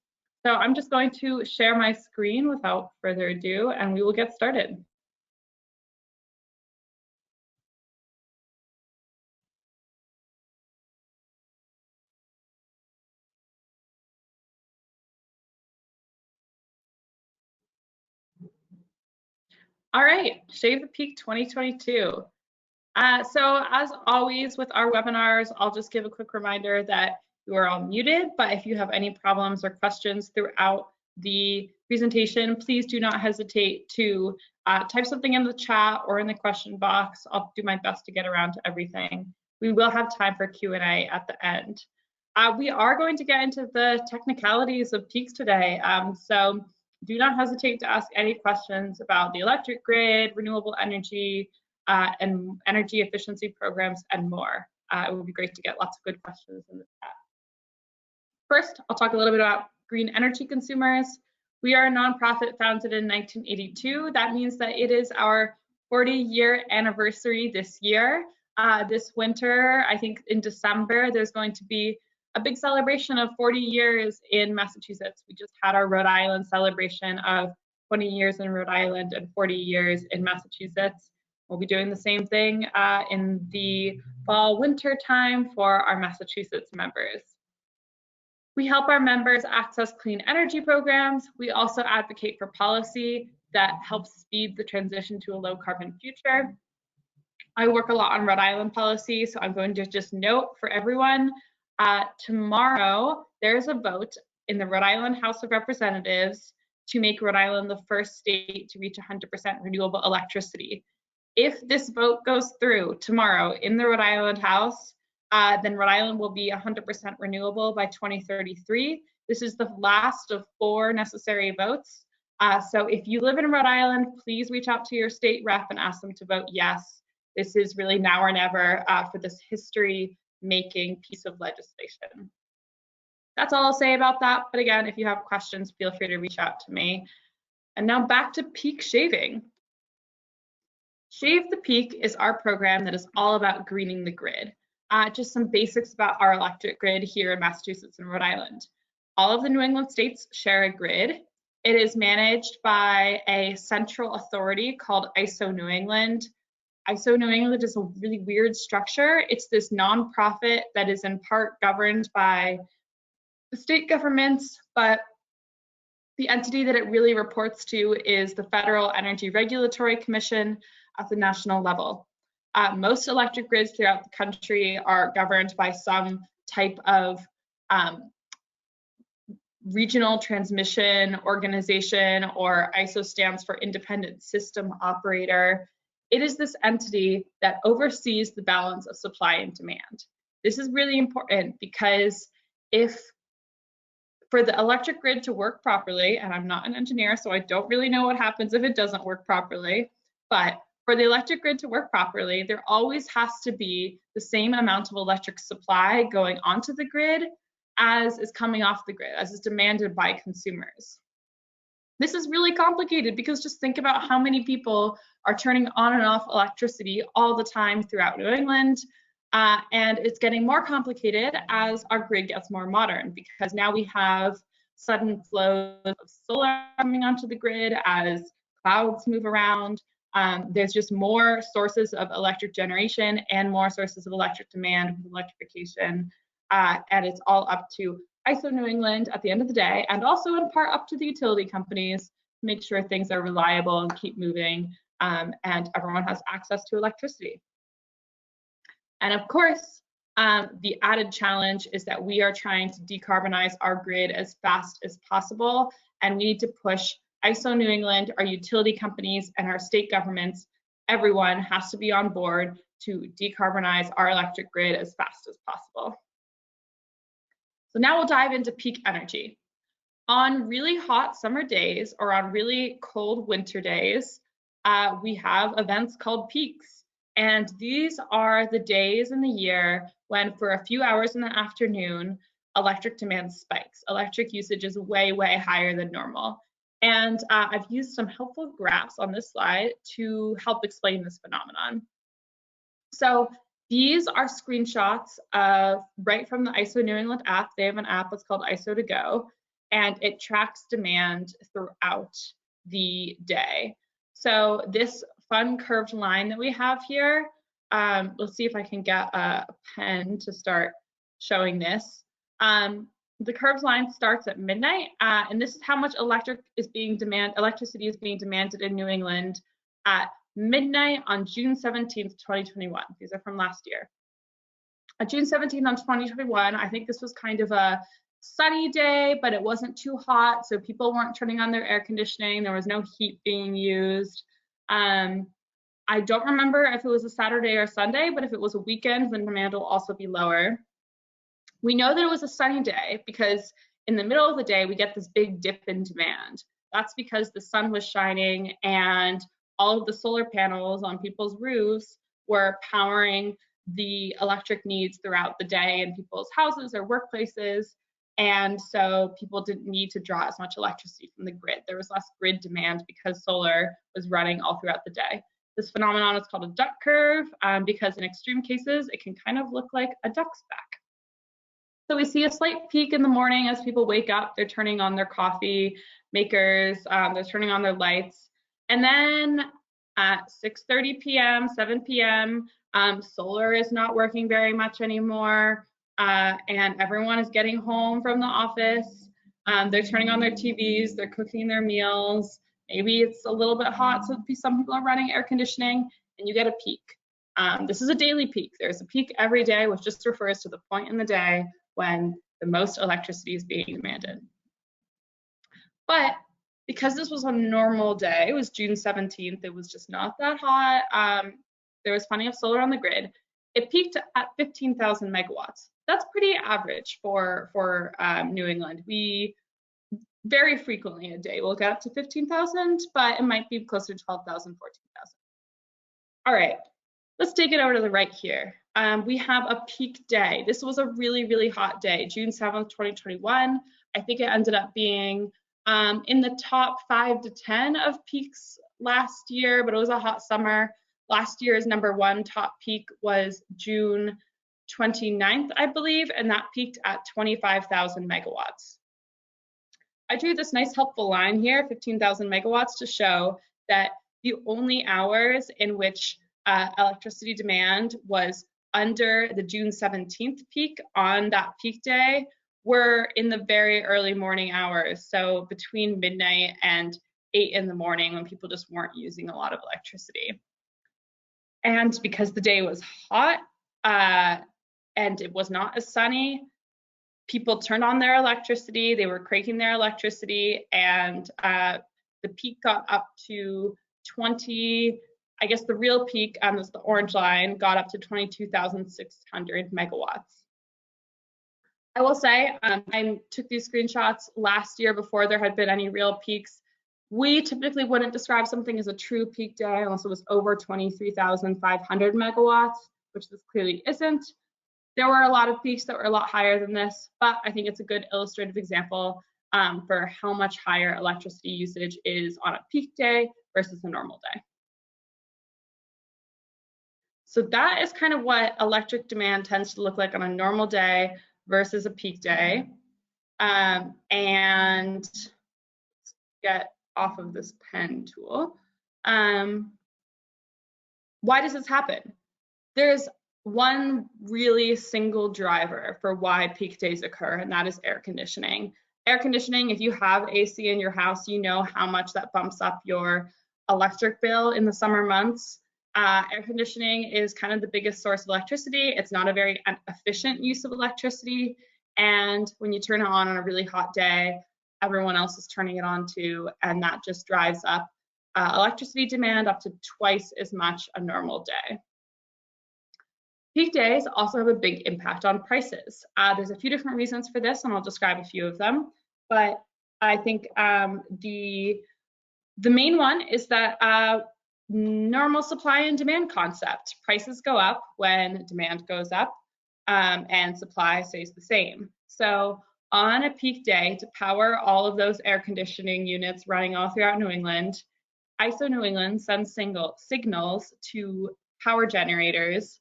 So I'm just going to share my screen without further ado, and we will get started. All right, Shave the Peak 2022. So as always with our webinars, I'll just give a quick reminder that you are all muted, but if you have any problems or questions throughout the presentation, please do not hesitate to type something in the chat or in the question box. I'll do my best to get around to everything. We will have time for Q&A at the end. We are going to get into the technicalities of peaks today, so do not hesitate to ask any questions about the electric grid, renewable energy, and energy efficiency programs and more. It would be great to get lots of good questions in the chat. First, I'll talk a little bit about green energy consumers. We are a nonprofit founded in 1982. That means that it is our 40-year anniversary this year. This winter, I think in December, there's going to be a big celebration of 40 years in Massachusetts. We just had our Rhode Island celebration of 20 years in Rhode Island and 40 years in Massachusetts. We'll be doing the same thing in the fall winter time for our Massachusetts members. We help our members access clean energy programs. We also advocate for policy that helps speed the transition to a low carbon future. I work a lot on Rhode Island policy, so I'm going to just note for everyone, tomorrow there's a vote in the Rhode Island House of Representatives to make Rhode Island the first state to reach 100% renewable electricity. If this vote goes through tomorrow in the Rhode Island House, then Rhode Island will be 100% renewable by 2033. This is the last of 4 necessary votes. So if you live in Rhode Island, please reach out to your state rep and ask them to vote yes. This is really now or never for this history-making piece of legislation. That's all I'll say about that. But again, if you have questions, feel free to reach out to me. And now back to peak shaving. Shave the Peak is our program that is all about greening the grid. Just some basics about our electric grid here in Massachusetts and Rhode Island. All of the New England states share a grid. It is managed by a central authority called ISO New England. ISO New England is a really weird structure. It's this nonprofit that is in part governed by the state governments, but the entity that it really reports to is the Federal Energy Regulatory Commission at the national level. Most electric grids throughout the country are governed by some type of regional transmission organization, or ISO stands for Independent System Operator. It is this entity that oversees the balance of supply and demand. This is really important because for the electric grid to work properly, and I'm not an engineer, so I don't really know what happens if it doesn't work properly, but for the electric grid to work properly, there always has to be the same amount of electric supply going onto the grid as is coming off the grid, as is demanded by consumers. This is really complicated because just think about how many people are turning on and off electricity all the time throughout New England. And it's getting more complicated as our grid gets more modern, because now we have sudden flows of solar coming onto the grid as clouds move around. There's just more sources of electric generation and more sources of electric demand with electrification. And it's all up to ISO New England at the end of the day, and also in part up to the utility companies to make sure things are reliable and keep moving, and everyone has access to electricity. And of course, the added challenge is that we are trying to decarbonize our grid as fast as possible, and we need to push ISO New England, our utility companies, and our state governments. Everyone has to be on board to decarbonize our electric grid as fast as possible. So now we'll dive into peak energy. On really hot summer days or on really cold winter days, we have events called peaks. And these are the days in the year when, for a few hours in the afternoon, electric demand spikes. Electric usage is way, way higher than normal. And I've used some helpful graphs on this slide to help explain this phenomenon. So these are screenshots of right from the ISO New England app. They have an app that's called ISO to Go, and it tracks demand throughout the day. So this fun curved line that we have here, let's see if I can get a pen to start showing this. The curved line starts at midnight, and this is how much electricity is being demanded in New England at midnight on June 17th, 2021. These are from last year. On June 17th on 2021, I think this was kind of a sunny day, but it wasn't too hot, so people weren't turning on their air conditioning. There was no heat being used. I don't remember if it was a Saturday or Sunday, but if it was a weekend, then demand will also be lower. We know that it was a sunny day because in the middle of the day, we get this big dip in demand. That's because the sun was shining and all of the solar panels on people's roofs were powering the electric needs throughout the day in people's houses or workplaces. And so people didn't need to draw as much electricity from the grid. There was less grid demand because solar was running all throughout the day. This phenomenon is called a duct curve because in extreme cases, it can kind of look like a duck's back. So we see a slight peak in the morning as people wake up, they're turning on their coffee makers, they're turning on their lights. And then at 6:30 p.m., 7 p.m., solar is not working very much anymore, and everyone is getting home from the office. They're turning on their TVs, they're cooking their meals. Maybe it's a little bit hot, so some people are running air conditioning, and you get a peak. This is a daily peak. There's a peak every day, which just refers to the point in the day when the most electricity is being demanded. But because this was a normal day, it was June 17th, it was just not that hot, there was plenty of solar on the grid, it peaked at 15,000 megawatts. That's pretty average for New England. We very frequently a day will get up to 15,000, but it might be closer to 12,000, 14,000. All right, let's take it over to the right here. We have a peak day. This was a really, really hot day, June 7th, 2021. I think it ended up being in the top 5 to 10 of peaks last year, but it was a hot summer. Last year's #1 top peak was June 29th, I believe, and that peaked at 25,000 megawatts. I drew this nice helpful line here, 15,000 megawatts, to show that the only hours in which electricity demand was under the June 17th peak on that peak day were in the very early morning hours. So between midnight and 8 in the morning when people just weren't using a lot of electricity. And because the day was hot and it was not as sunny, people turned on their electricity, they were cranking their electricity, and the peak got up to 20, I guess the real peak, that's the orange line, got up to 22,600 megawatts. I will say, I took these screenshots last year before there had been any real peaks. We typically wouldn't describe something as a true peak day unless it was over 23,500 megawatts, which this clearly isn't. There were a lot of peaks that were a lot higher than this, but I think it's a good illustrative example for how much higher electricity usage is on a peak day versus a normal day. So that is kind of what electric demand tends to look like on a normal day versus a peak day. And let's get off of this pen tool. Why does this happen? There's one really single driver for why peak days occur, and that is air conditioning. Air conditioning, if you have AC in your house, you know how much that bumps up your electric bill in the summer months. Air conditioning is kind of the biggest source of electricity. It's not a very efficient use of electricity. And when you turn it on a really hot day, everyone else is turning it on too. And that just drives up electricity demand up to twice as much a normal day. Peak days also have a big impact on prices. There's a few different reasons for this, and I'll describe a few of them. But I think the main one is that normal supply and demand concept. Prices go up when demand goes up and supply stays the same. So on a peak day to power all of those air conditioning units running all throughout New England, ISO New England sends signals to power generators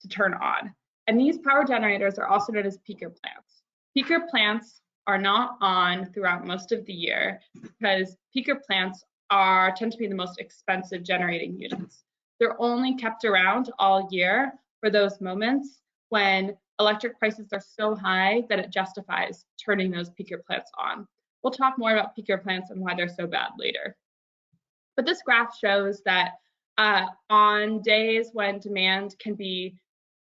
to turn on. And these power generators are also known as peaker plants. Peaker plants are not on throughout most of the year because peaker plants tend to be the most expensive generating units. They're only kept around all year for those moments when electric prices are so high that it justifies turning those peaker plants on. We'll talk more about peaker plants and why they're so bad later. But this graph shows that on days when demand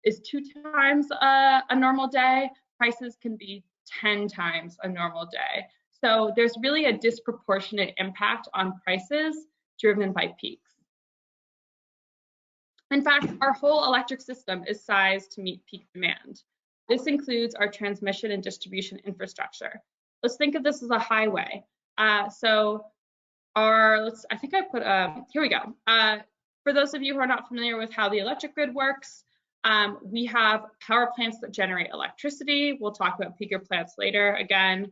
is 2 times a normal day, prices can be 10 times a normal day. So there's really a disproportionate impact on prices driven by peaks. In fact, our whole electric system is sized to meet peak demand. This includes our transmission and distribution infrastructure. Let's think of this as a highway. I think I put, here we go. For those of you who are not familiar with how the electric grid works, we have power plants that generate electricity. We'll talk about peaker plants later again.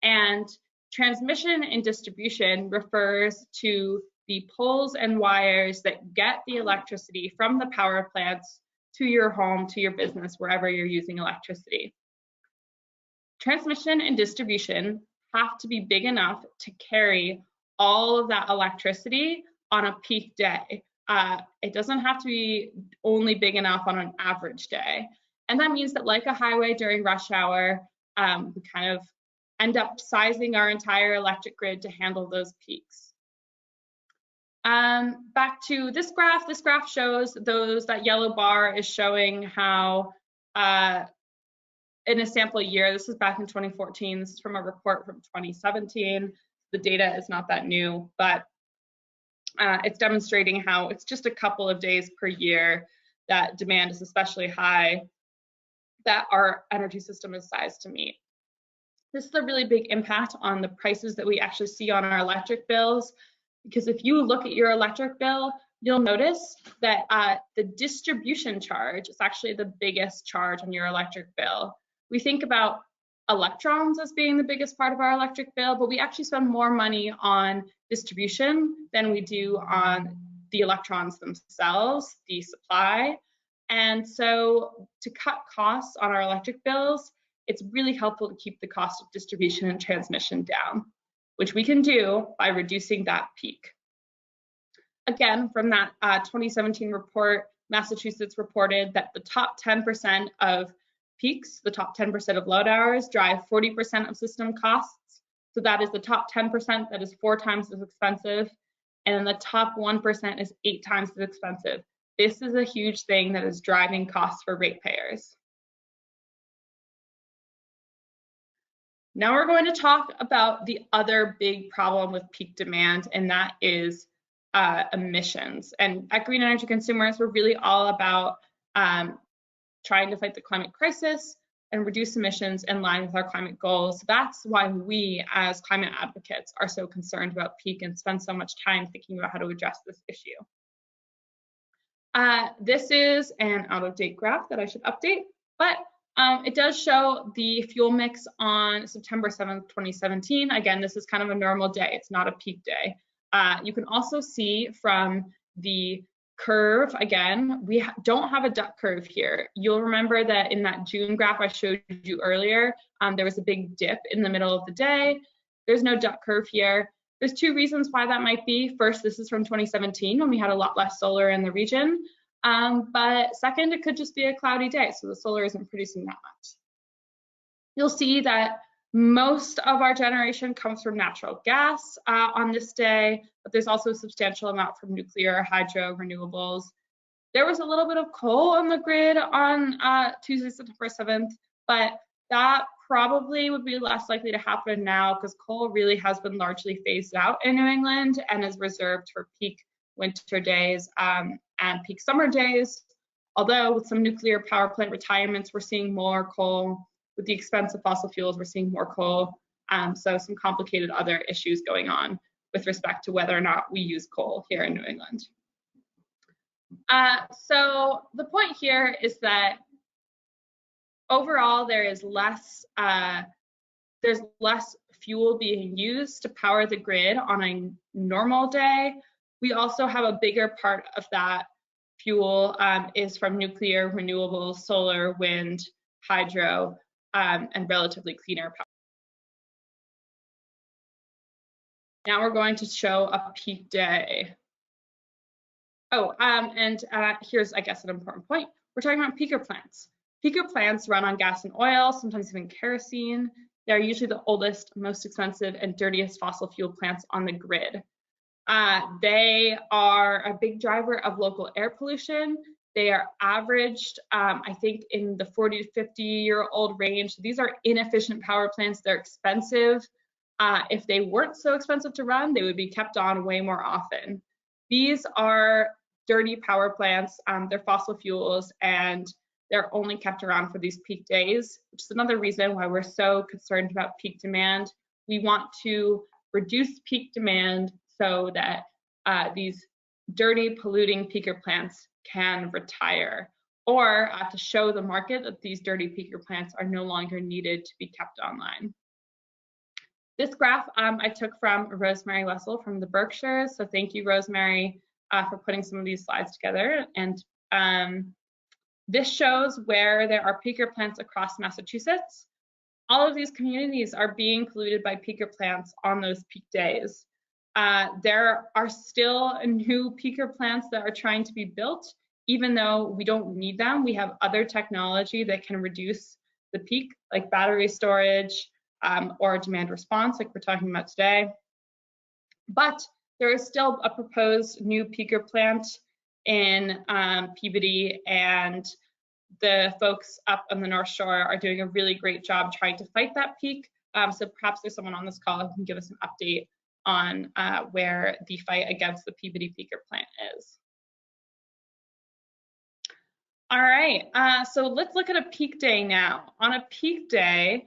And transmission and distribution refers to the poles and wires that get the electricity from the power plants to your home, to your business, wherever you're using electricity. Transmission and distribution have to be big enough to carry all of that electricity on a peak day. It doesn't have to be only big enough on an average day. And that means that, like a highway during rush hour, we kind of end up sizing our entire electric grid to handle those peaks. Back to this graph. This graph shows that yellow bar is showing how in a sample year, this is back in 2014, this is from a report from 2017. The data is not that new, but it's demonstrating how it's just a couple of days per year that demand is especially high, that our energy system is sized to meet. This is a really big impact on the prices that we actually see on our electric bills, because if you look at your electric bill, you'll notice that the distribution charge is actually the biggest charge on your electric bill. We think about electrons as being the biggest part of our electric bill, but we actually spend more money on distribution than we do on the electrons themselves, the supply. And so to cut costs on our electric bills, it's really helpful to keep the cost of distribution and transmission down, which we can do by reducing that peak. Again, from that 2017 report, Massachusetts reported that the top 10% of peaks, the top 10% of load hours, drive 40% of system costs. So that is the top 10% that is 4 times as expensive, and then the top 1% is 8 times as expensive. This is a huge thing that is driving costs for ratepayers. Now we're going to talk about the other big problem with peak demand, and that is emissions. And at Green Energy Consumers, we're really all about trying to fight the climate crisis and reduce emissions in line with our climate goals. That's why we, as climate advocates, are so concerned about peak and spend so much time thinking about how to address this issue. This is an out-of-date graph that I should update, but it does show the fuel mix on September 7th, 2017. Again, this is kind of a normal day. It's not a peak day. You can also see from the curve, again, we don't have a duct curve here. You'll remember that in that June graph I showed you earlier, there was a big dip in the middle of the day. There's no duct curve here. There's 2 reasons why that might be. First, this is from 2017 when we had a lot less solar in the region. But second, it could just be a cloudy day, so the solar isn't producing that much. You'll see that most of our generation comes from natural gas on this day, but there's also a substantial amount from nuclear, hydro, renewables. There was a little bit of coal on the grid on Tuesday, September 7th, but that probably would be less likely to happen now because coal really has been largely phased out in New England and is reserved for peak winter days and peak summer days. Although with some nuclear power plant retirements, we're seeing more coal. With the expense of fossil fuels, we're seeing more coal. So some complicated other issues going on with respect to whether or not we use coal here in New England. So the point here is that overall there is less there's less fuel being used to power the grid on a normal day. We also have a bigger part of that fuel is from nuclear, renewable, solar, wind, hydro, and relatively cleaner power. Now we're going to show a peak day. Oh, here's, I guess, an important point. We're talking about peaker plants. Peaker plants run on gas and oil, sometimes even kerosene. They're usually the oldest, most expensive, and dirtiest fossil fuel plants on the grid. They are a big driver of local air pollution. They are averaged, I think, in the 40 to 50-year-old range. These are inefficient power plants. They're expensive. If they weren't so expensive to run, they would be kept on way more often. These are dirty power plants. They're fossil fuels, and they're only kept around for these peak days, which is another reason why we're so concerned about peak demand. We want to reduce peak demand so that these dirty, polluting peaker plants can retire, or to show the market that these dirty peaker plants are no longer needed to be kept online. This graph I took from Rosemary Wessel from the Berkshires, so thank you, Rosemary, for putting some of these slides together. And this shows where there are peaker plants across Massachusetts. All of these communities are being polluted by peaker plants on those peak days. There are still new peaker plants that are trying to be built, even though we don't need them. We have other technology that can reduce the peak, like battery storage or demand response, like we're talking about today. But there is still a proposed new peaker plant in Peabody, and the folks up on the North Shore are doing a really great job trying to fight that peak. So perhaps there's someone on this call who can give us an update on where the fight against the Peabody peaker plant is. All right, so let's look at a peak day now. On a peak day,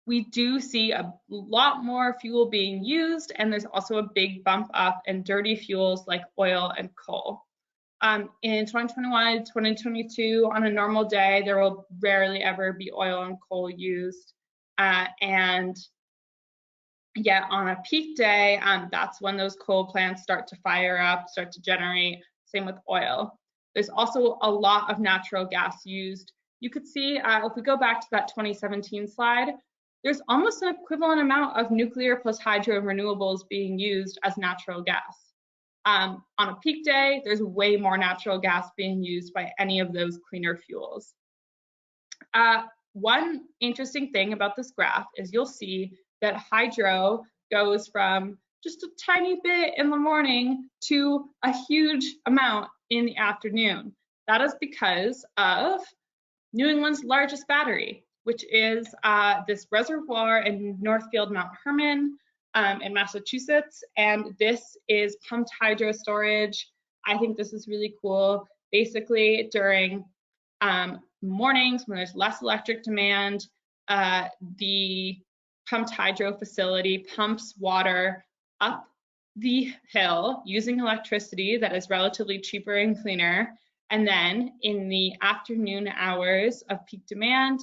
we do see a lot more fuel being used, and there's also a big bump up in dirty fuels like oil and coal. In 2021, 2022, on a normal day, there will rarely ever be oil and coal used. And yet on a peak day, that's when those coal plants start to fire up, start to generate, same with oil. There's also a lot of natural gas used. You could see, if we go back to that 2017 slide, there's almost an equivalent amount of nuclear plus hydro and renewables being used as natural gas. On a peak day, there's way more natural gas being used by any of those cleaner fuels. One interesting thing about this graph is you'll see that hydro goes from just a tiny bit in the morning to a huge amount in the afternoon. That is because of New England's largest battery, which is this reservoir in Northfield Mount Herman in Massachusetts, and this is pumped hydro storage. I think this is really cool. Basically, during mornings when there's less electric demand, the pumped hydro facility pumps water up the hill using electricity that is relatively cheaper and cleaner, and then in the afternoon hours of peak demand,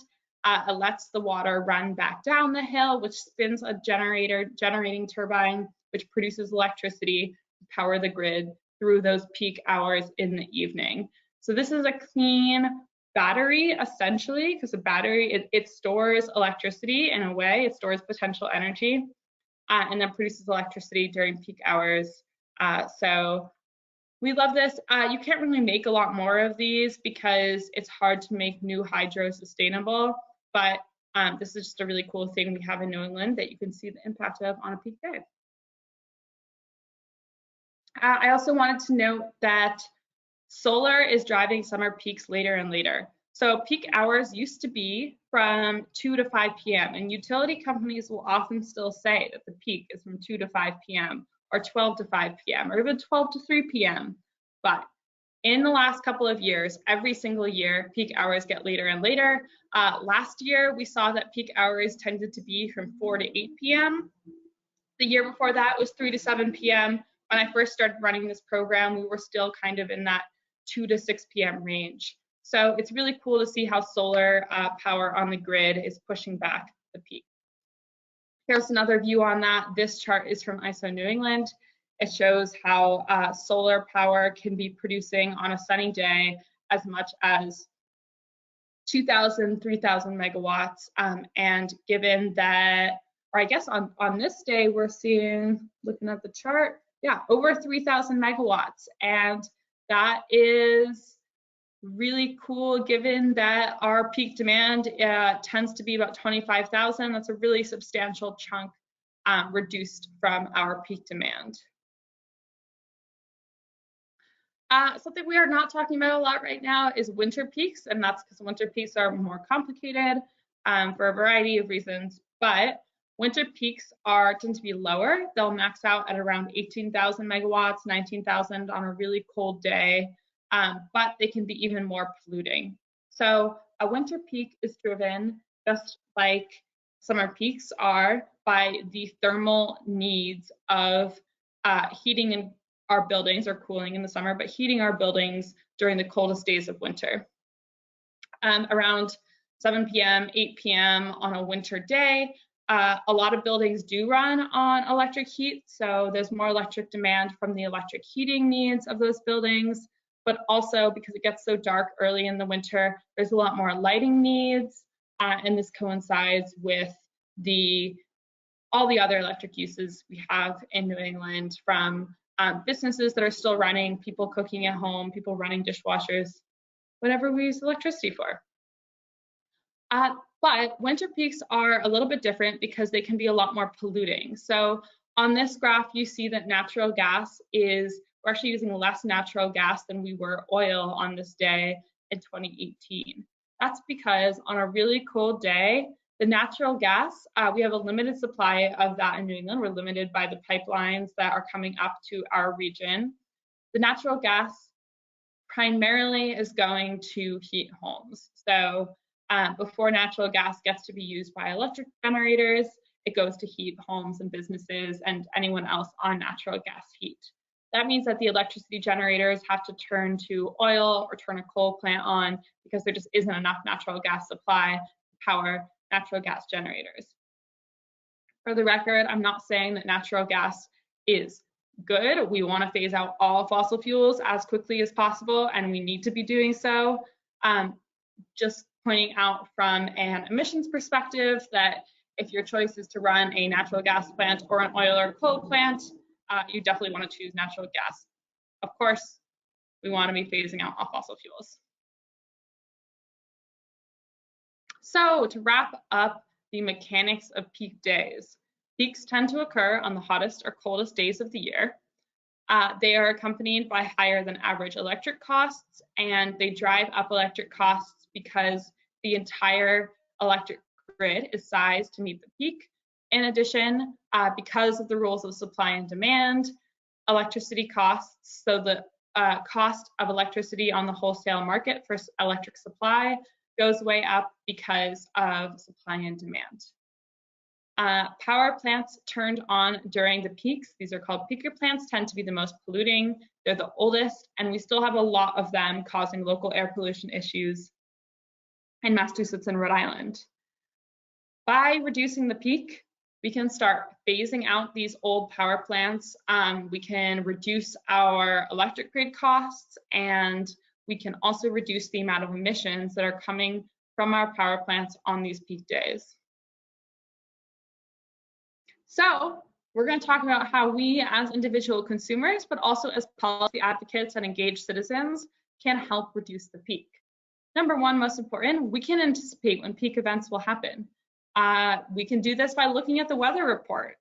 it lets the water run back down the hill, which spins a generating turbine, which produces electricity to power the grid through those peak hours in the evening. So this is a clean battery, essentially, because a battery, it stores electricity in a way, it stores potential energy, and then produces electricity during peak hours. So we love this. You can't really make a lot more of these because it's hard to make new hydro sustainable. But this is just a really cool thing we have in New England that you can see the impact of on a peak day. I also wanted to note that solar is driving summer peaks later and later. So peak hours used to be from 2 to 5 p.m. and utility companies will often still say that the peak is from 2 to 5 p.m. or 12 to 5 p.m. or even 12 to 3 p.m. But in the last couple of years, every single year, peak hours get later and later. Last year, we saw that peak hours tended to be from 4 to 8 p.m. The year before that was 3 to 7 p.m. When I first started running this program, we were still kind of in that 2 to 6 p.m. range. So it's really cool to see how solar power on the grid is pushing back the peak. Here's another view on that. This chart is from ISO New England. It shows how solar power can be producing on a sunny day as much as 2,000, 3,000 megawatts. And given that, or I guess on this day, we're seeing, looking at the chart, yeah, over 3,000 megawatts. And that is really cool given that our peak demand tends to be about 25,000. That's a really substantial chunk reduced from our peak demand. Something we are not talking about a lot right now is winter peaks, and that's because winter peaks are more complicated for a variety of reasons. But winter peaks tend to be lower. They'll max out at around 18,000 megawatts, 19,000 on a really cold day, but they can be even more polluting. So a winter peak is driven, just like summer peaks are, by the thermal needs of heating and our buildings, or cooling in the summer, but heating our buildings during the coldest days of winter. Around 7 p.m., 8 p.m. on a winter day, a lot of buildings do run on electric heat, so there's more electric demand from the electric heating needs of those buildings, but also because it gets so dark early in the winter, there's a lot more lighting needs, and this coincides with all the other electric uses we have in New England, from businesses that are still running, people cooking at home, people running dishwashers, whatever we use electricity for. But winter peaks are a little bit different because they can be a lot more polluting. So on this graph, you see that natural gas we're actually using less natural gas than we were oil on this day in 2018. That's because on a really cold day, the natural gas, we have a limited supply of that in New England. We're limited by the pipelines that are coming up to our region. The natural gas primarily is going to heat homes. So before natural gas gets to be used by electric generators, it goes to heat homes and businesses and anyone else on natural gas heat. That means that the electricity generators have to turn to oil or turn a coal plant on because there just isn't enough natural gas supply to power natural gas generators. For the record, I'm not saying that natural gas is good. We want to phase out all fossil fuels as quickly as possible, and we need to be doing so. Just pointing out from an emissions perspective that if your choice is to run a natural gas plant or an oil or coal plant, you definitely want to choose natural gas. Of course, we want to be phasing out all fossil fuels. So to wrap up the mechanics of peak days, peaks tend to occur on the hottest or coldest days of the year. They are accompanied by higher than average electric costs, and they drive up electric costs because the entire electric grid is sized to meet the peak. In addition, because of the rules of supply and demand, electricity costs, so the cost of electricity on the wholesale market for electric supply goes way up because of supply and demand. Power plants turned on during the peaks, these are called peaker plants, tend to be the most polluting. They're the oldest, and we still have a lot of them causing local air pollution issues in Massachusetts and Rhode Island. By reducing the peak, we can start phasing out these old power plants. We can reduce our electric grid costs, and we can also reduce the amount of emissions that are coming from our power plants on these peak days. So we're going to talk about how we as individual consumers, but also as policy advocates and engaged citizens, can help reduce the peak. Number one, most important, we can anticipate when peak events will happen. We can do this by looking at the weather report.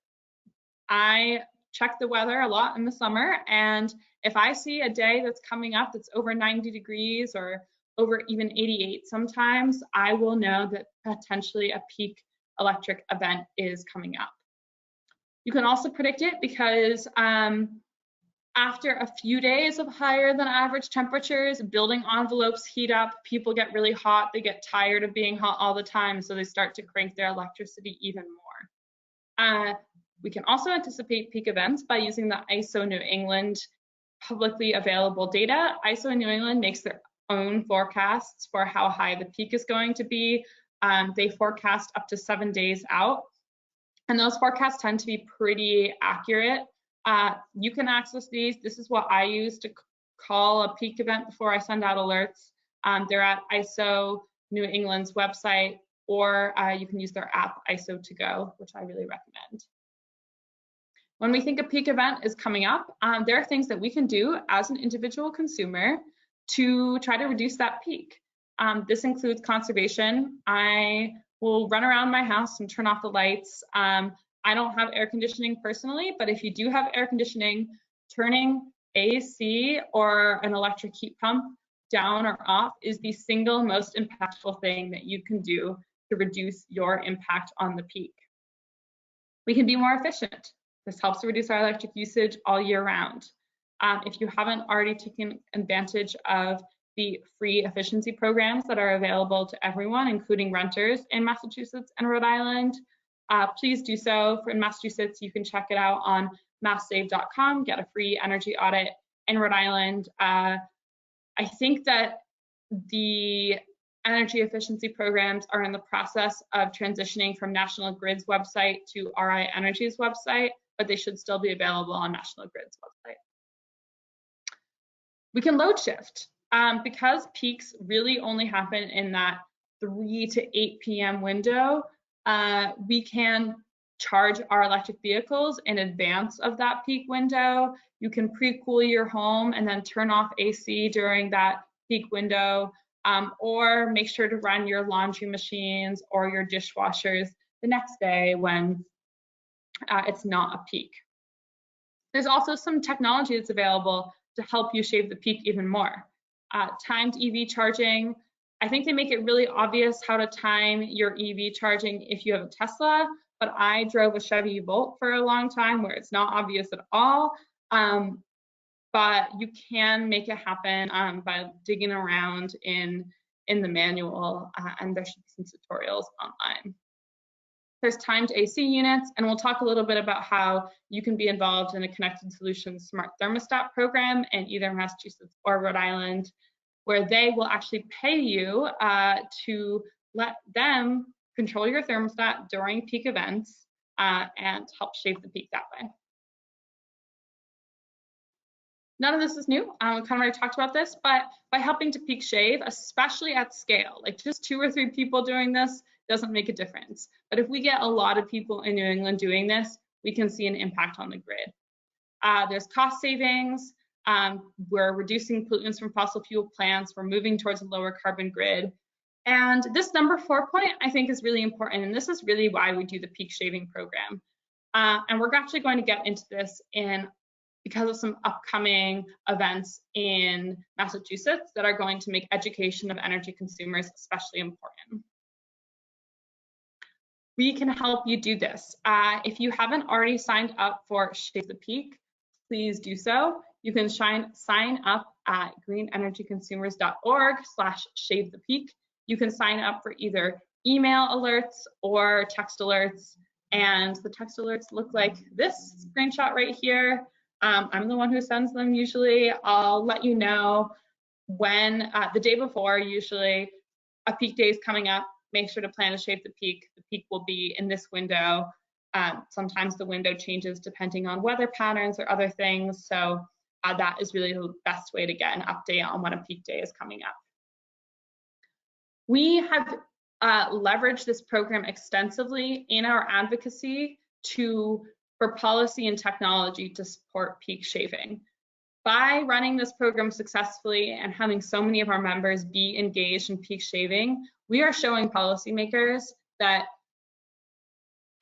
I check the weather a lot in the summer, and if I see a day that's coming up that's over 90 degrees or over even 88 sometimes, I will know that potentially a peak electric event is coming up. You can also predict it because after a few days of higher than average temperatures, building envelopes heat up, people get really hot, they get tired of being hot all the time, so they start to crank their electricity even more. We can also anticipate peak events by using the ISO New England publicly available data. ISO New England makes their own forecasts for how high the peak is going to be. They forecast up to 7 days out. And those forecasts tend to be pretty accurate. You can access these. This is what I use to call a peak event before I send out alerts. They're at ISO New England's website, or you can use their app, ISO To Go, which I really recommend. When we think a peak event is coming up, there are things that we can do as an individual consumer to try to reduce that peak. This includes conservation. I will run around my house and turn off the lights. I don't have air conditioning personally, but if you do have air conditioning, turning AC or an electric heat pump down or off is the single most impactful thing that you can do to reduce your impact on the peak. We can be more efficient. This helps to reduce our electric usage all year round. If you haven't already taken advantage of the free efficiency programs that are available to everyone, including renters in Massachusetts and Rhode Island, please do so. In Massachusetts, you can check it out on masssave.com, get a free energy audit. In Rhode Island, I think that the energy efficiency programs are in the process of transitioning from National Grid's website to RI Energy's website, but they should still be available on National Grid's website. We can load shift. Because peaks really only happen in that 3 to 8 p.m. window, we can charge our electric vehicles in advance of that peak window. You can pre-cool your home and then turn off AC during that peak window, or make sure to run your laundry machines or your dishwashers the next day when it's not a peak. There's also some technology that's available to help you shave the peak even more. Timed EV charging. I think they make it really obvious how to time your EV charging if you have a Tesla, but I drove a Chevy Volt for a long time where it's not obvious at all. But you can make it happen by digging around in the manual, and there should be some tutorials online. There's timed AC units, and we'll talk a little bit about how you can be involved in a Connected Solutions Smart Thermostat program in either Massachusetts or Rhode Island, where they will actually pay you to let them control your thermostat during peak events and help shave the peak that way. None of this is new. We kind of already talked about this, but by helping to peak shave, especially at scale, like just 2 or 3 people doing this doesn't make a difference. But if we get a lot of people in New England doing this, we can see an impact on the grid. There's cost savings. We're reducing pollutants from fossil fuel plants. We're moving towards a lower carbon grid. And this number 4 point, I think, is really important. And this is really why we do the peak shaving program. And we're actually going to get into this because of some upcoming events in Massachusetts that are going to make education of energy consumers especially important. We can help you do this. If you haven't already signed up for Shave the Peak, please do so. You can sign up at greenenergyconsumers.org/shavethepeak. You can sign up for either email alerts or text alerts. And the text alerts look like this screenshot right here. I'm the one who sends them usually. I'll let you know when, the day before, usually a peak day is coming up. Make sure to plan to shave the peak. The peak will be in this window. Sometimes the window changes depending on weather patterns or other things. So that is really the best way to get an update on when a peak day is coming up. We have leveraged this program extensively in our advocacy for policy and technology to support peak shaving. By running this program successfully and having so many of our members be engaged in peak shaving, we are showing policymakers that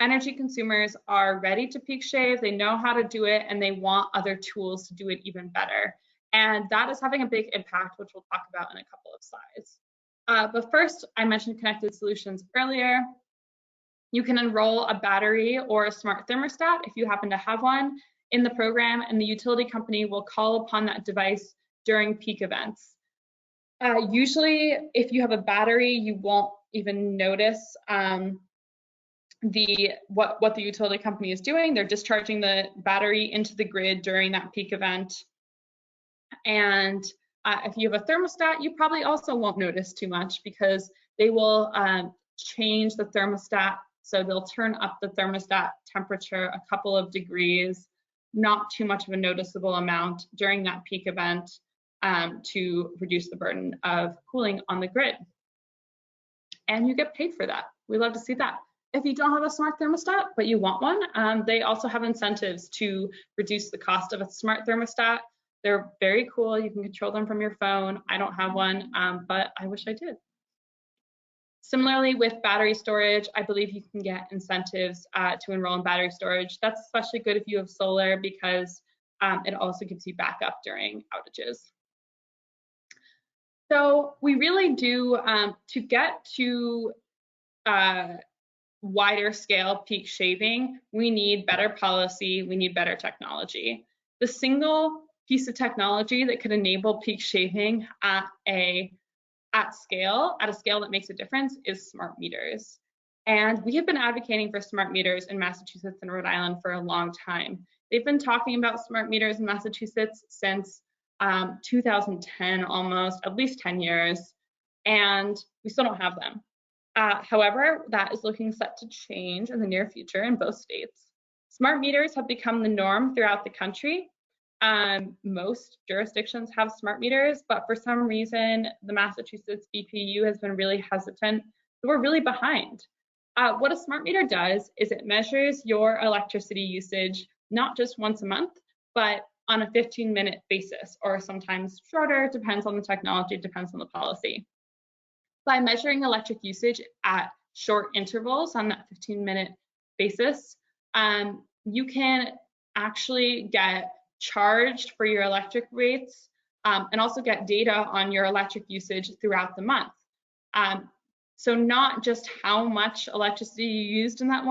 energy consumers are ready to peak shave, they know how to do it, and they want other tools to do it even better. And that is having a big impact, which we'll talk about in a couple of slides. But first, I mentioned Connected Solutions earlier. You can enroll a battery or a smart thermostat if you happen to have one in the program, and the utility company will call upon that device during peak events. Usually, if you have a battery, you won't even notice what the utility company is doing. They're discharging the battery into the grid during that peak event. And if you have a thermostat, you probably also won't notice too much because they will change the thermostat So they'll turn up the thermostat temperature a couple of degrees, not too much of a noticeable amount during that peak event to reduce the burden of cooling on the grid. And you get paid for that. We love to see that. If you don't have a smart thermostat, but you want one, they also have incentives to reduce the cost of a smart thermostat. They're very cool. You can control them from your phone. I don't have one, but I wish I did. Similarly, with battery storage, I believe you can get incentives to enroll in battery storage. That's especially good if you have solar because it also gives you backup during outages. So we really do, to get to wider scale peak shaving, we need better policy, we need better technology. The single piece of technology that could enable peak shaving at a scale that makes a difference is smart meters. And we have been advocating for smart meters in Massachusetts and Rhode Island for a long time. They've been talking about smart meters in Massachusetts since 2010 almost, at least 10 years, and we still don't have them. However, that is looking set to change in the near future in both states. Smart meters have become the norm throughout the country. Most jurisdictions have smart meters, but for some reason, the Massachusetts BPU has been really hesitant, so we're really behind. What a smart meter does is it measures your electricity usage, not just once a month, but on a 15-minute basis, or sometimes shorter, depends on the technology, depends on the policy. By measuring electric usage at short intervals on that 15-minute basis, you can actually get charged for your electric rates and also get data on your electric usage throughout the month. So not just how much electricity you used in that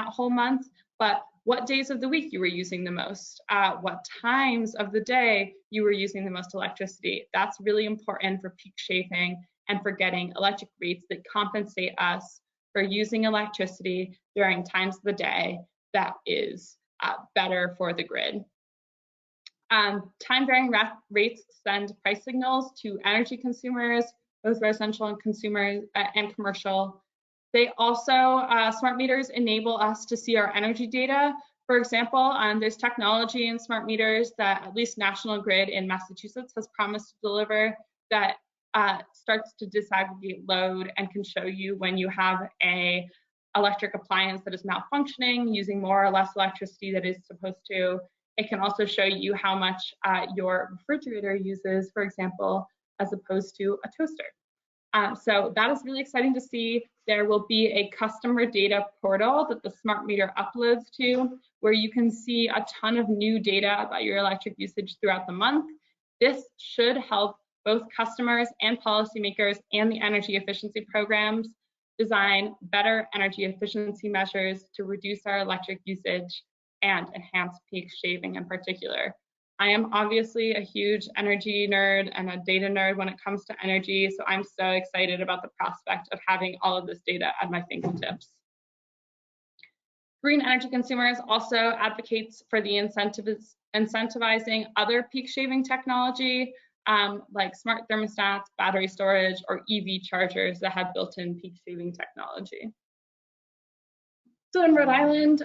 whole month, but what days of the week you were using the most, what times of the day you were using the most electricity. That's really important for peak shaving and for getting electric rates that compensate us for using electricity during times of the day that is better for the grid. Time varying rates send price signals to energy consumers, both residential and consumers and commercial. They also, smart meters enable us to see our energy data. For example, there's technology in smart meters that at least National Grid in Massachusetts has promised to deliver that starts to disaggregate load and can show you when you have a electric appliance that is malfunctioning, using more or less electricity that is supposed to. It can also show you how much your refrigerator uses, for example, as opposed to a toaster. So that is really exciting to see. There will be a customer data portal that the smart meter uploads to, where you can see a ton of new data about your electric usage throughout the month. This should help both customers and policymakers and the energy efficiency programs design better energy efficiency measures to reduce our electric usage and enhance peak shaving in particular. I am obviously a huge energy nerd and a data nerd when it comes to energy, so I'm so excited about the prospect of having all of this data at my fingertips. Green Energy Consumers also advocates for the incentivizing other peak shaving technology, like smart thermostats, battery storage, or EV chargers that have built-in peak shaving technology. So in Rhode Island,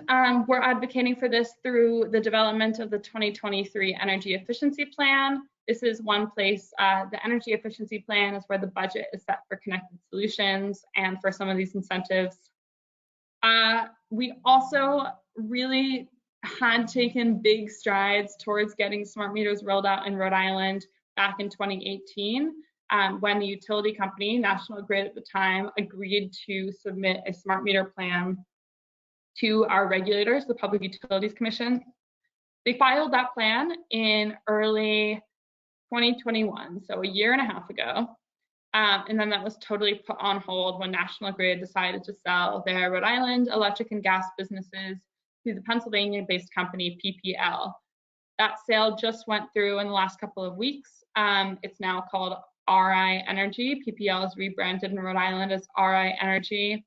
we're advocating for this through the development of the 2023 Energy Efficiency Plan. This is one place, the Energy Efficiency Plan is where the budget is set for connected solutions and for some of these incentives. We also really had taken big strides towards getting smart meters rolled out in Rhode Island back in 2018, when the utility company, National Grid at the time, agreed to submit a smart meter plan to our regulators, the Public Utilities Commission. They filed that plan in early 2021, so a year and a half ago. And then that was totally put on hold when National Grid decided to sell their Rhode Island electric and gas businesses to the Pennsylvania-based company PPL. That sale just went through in the last couple of weeks. It's now called RI Energy. PPL is rebranded in Rhode Island as RI Energy.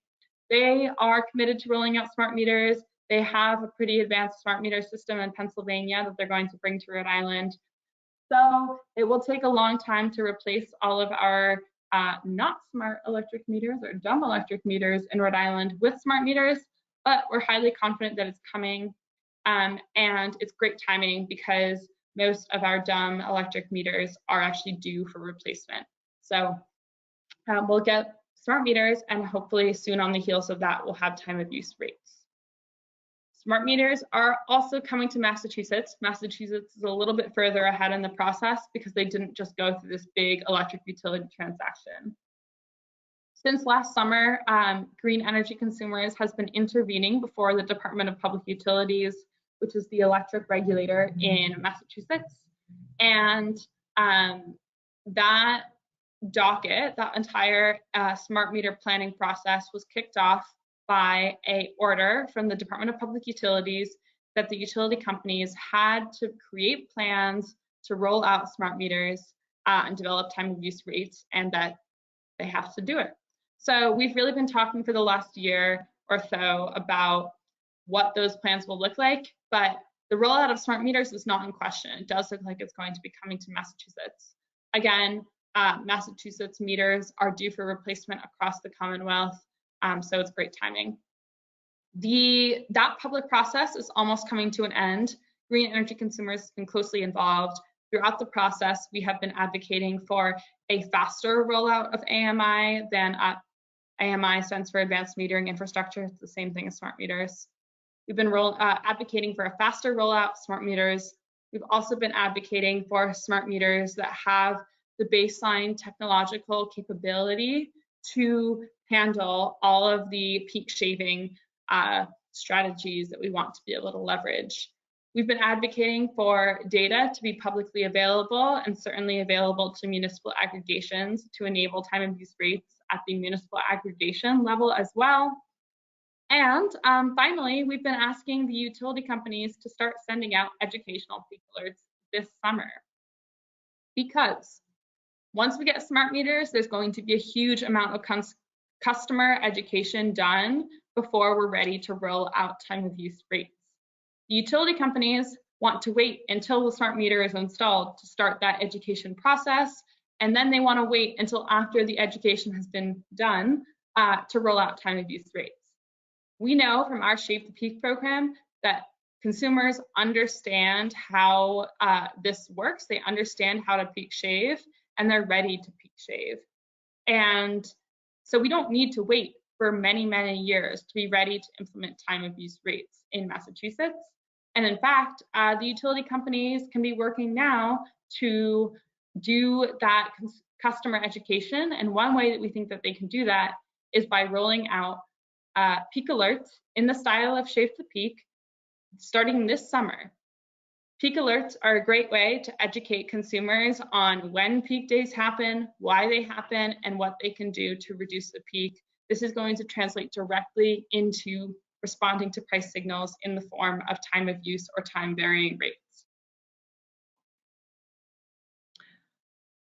They are committed to rolling out smart meters. They have a pretty advanced smart meter system in Pennsylvania that they're going to bring to Rhode Island. So it will take a long time to replace all of our not smart electric meters or dumb electric meters in Rhode Island with smart meters, but we're highly confident that it's coming. And it's great timing because most of our dumb electric meters are actually due for replacement. So we'll get smart meters, and hopefully soon on the heels of that, we'll have time of use rates. Smart meters are also coming to Massachusetts. Massachusetts is a little bit further ahead in the process because they didn't just go through this big electric utility transaction. Since last summer, Green Energy Consumers has been intervening before the Department of Public Utilities, which is the electric regulator in Massachusetts. And that docket, that entire smart meter planning process was kicked off by an order from the Department of Public Utilities that the utility companies had to create plans to roll out smart meters and develop time of use rates, and that they have to do it. So we've really been talking for the last year or so about what those plans will look like, but the rollout of smart meters is not in question. It does look like it's going to be coming to Massachusetts. Again, Massachusetts meters are due for replacement across the Commonwealth, so it's great timing. That public process is almost coming to an end. Green Energy Consumers has been closely involved. Throughout the process, we have been advocating for a faster rollout of AMI than AMI stands for Advanced Metering Infrastructure. It's the same thing as smart meters. We've been advocating for a faster rollout of smart meters. We've also been advocating for smart meters that have the baseline technological capability to handle all of the peak shaving strategies that we want to be able to leverage. We've been advocating for data to be publicly available and certainly available to municipal aggregations to enable time of use rates at the municipal aggregation level as well. And finally, we've been asking the utility companies to start sending out educational peak alerts this summer. Because once we get smart meters, there's going to be a huge amount of customer education done before we're ready to roll out time of use rates. The utility companies want to wait until the smart meter is installed to start that education process, and then they want to wait until after the education has been done to roll out time of use rates. We know from our Shape the Peak program that consumers understand how this works. They understand how to peak shave, and they're ready to peak shave. And so we don't need to wait for many, many years to be ready to implement time of use rates in Massachusetts. And in fact, the utility companies can be working now to do that customer education. And one way that we think that they can do that is by rolling out peak alerts in the style of Shape the Peak starting this summer. Peak alerts are a great way to educate consumers on when peak days happen, why they happen, and what they can do to reduce the peak. This is going to translate directly into responding to price signals in the form of time of use or time varying rates.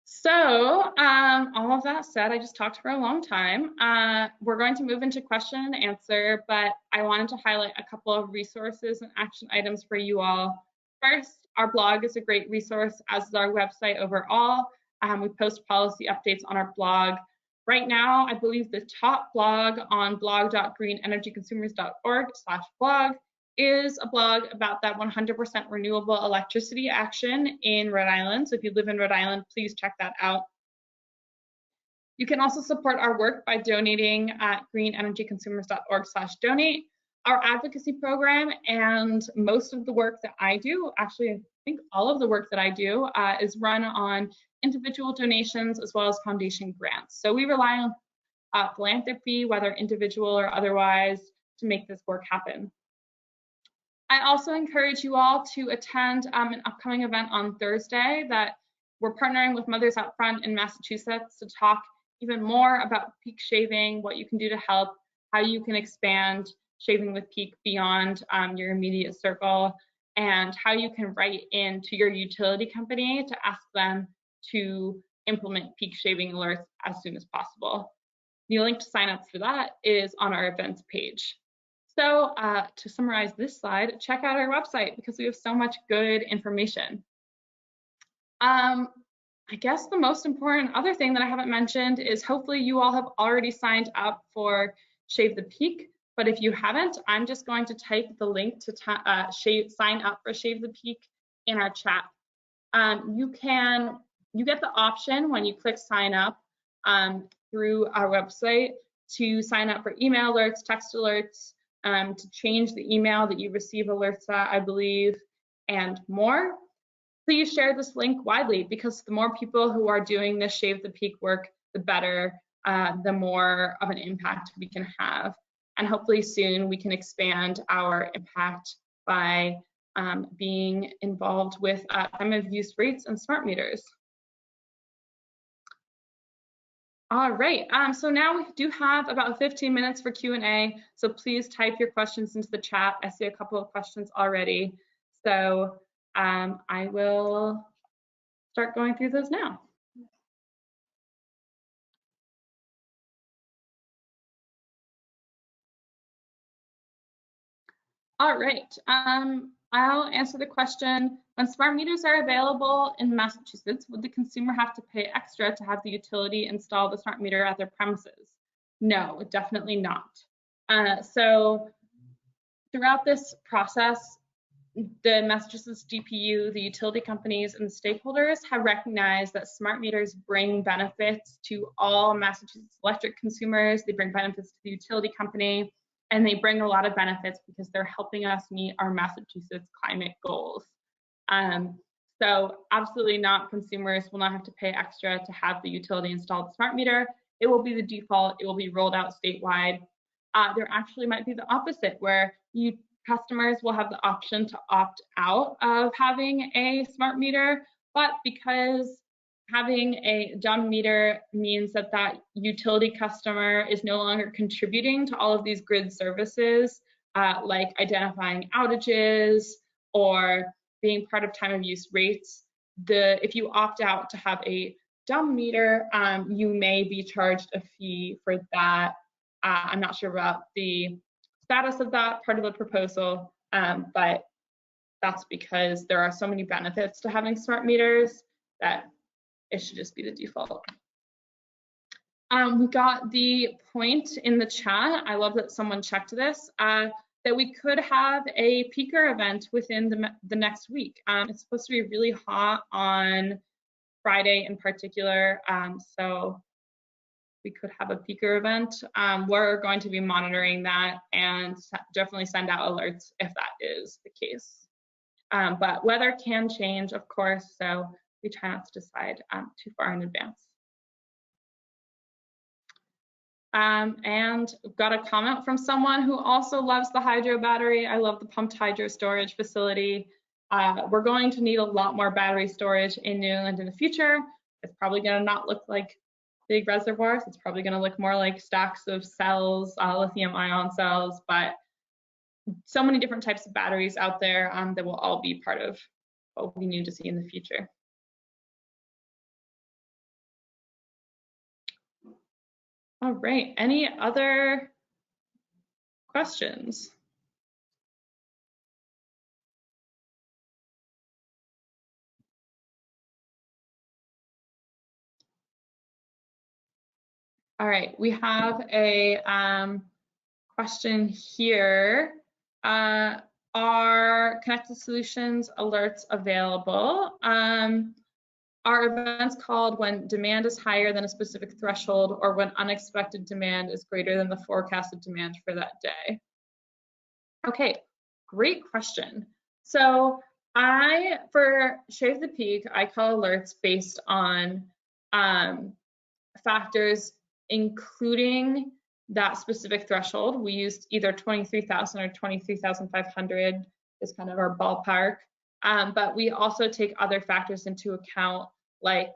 So all of that said, I just talked for a long time. We're going to move into question and answer, but I wanted to highlight a couple of resources and action items for you all. First, our blog is a great resource, as is our website overall. We post policy updates on our blog. Right now, I believe the top blog on blog.greenenergyconsumers.org/blog is a blog about that 100% renewable electricity action in Rhode Island. So if you live in Rhode Island, please check that out. You can also support our work by donating at greenenergyconsumers.org/donate. Our advocacy program and most of the work that I do, actually, I think all of the work that I do is run on individual donations as well as foundation grants. So we rely on philanthropy, whether individual or otherwise, to make this work happen. I also encourage you all to attend an upcoming event on Thursday that we're partnering with Mothers Out Front in Massachusetts to talk even more about peak shaving, what you can do to help, how you can expand shaving with peak beyond your immediate circle, and how you can write in to your utility company to ask them to implement peak shaving alerts as soon as possible. The link to sign up for that is on our events page. So to summarize this slide, check out our website because we have so much good information. I guess the most important other thing that I haven't mentioned is hopefully you all have already signed up for Shave the Peak. But if you haven't, I'm just going to type the link to sign up for Shave the Peak in our chat. You get the option when you click sign up through our website to sign up for email alerts, text alerts, to change the email that you receive alerts at, I believe, and more. Please share this link widely, because the more people who are doing this Shave the Peak work, the better, the more of an impact we can have. And hopefully soon we can expand our impact by being involved with time of use rates and smart meters. All right, so now we do have about 15 minutes for Q&A, so please type your questions into the chat. I see a couple of questions already, so I will start going through those now. All right, I'll answer the question. When smart meters are available in Massachusetts, would the consumer have to pay extra to have the utility install the smart meter at their premises? No, definitely not. So throughout this process, the Massachusetts DPU, the utility companies, and the stakeholders have recognized that smart meters bring benefits to all Massachusetts electric consumers. They bring benefits to the utility company, and they bring a lot of benefits because they're helping us meet our Massachusetts climate goals. So absolutely not, consumers will not have to pay extra to have the utility install the smart meter. It will be the default, it will be rolled out statewide. There actually might be the opposite, where customers will have the option to opt out of having a smart meter, but because having a dumb meter means that that utility customer is no longer contributing to all of these grid services, like identifying outages or being part of time of use rates. If you opt out to have a dumb meter, you may be charged a fee for that. I'm not sure about the status of that part of the proposal, but that's because there are so many benefits to having smart meters that it should just be the default. We got the point in the chat, I love that someone checked this, that we could have a peaker event within the next week. It's supposed to be really hot on Friday in particular, so we could have a peaker event. We're going to be monitoring that and definitely send out alerts if that is the case. But weather can change, of course, so we try not to decide too far in advance. And we've got a comment from someone who also loves the hydro battery. I love the pumped hydro storage facility. We're going to need a lot more battery storage in New England in the future. It's probably going to not look like big reservoirs. It's probably going to look more like stacks of cells, lithium-ion cells, but so many different types of batteries out there that will all be part of what we need to see in the future. All right, any other questions? All right, we have a question here. Are Connected Solutions alerts available? Are events called when demand is higher than a specific threshold or when unexpected demand is greater than the forecasted demand for that day? Okay, great question. So for Shave the Peak, I call alerts based on factors including that specific threshold. We used either 23,000 or 23,500 is kind of our ballpark. But we also take other factors into account, like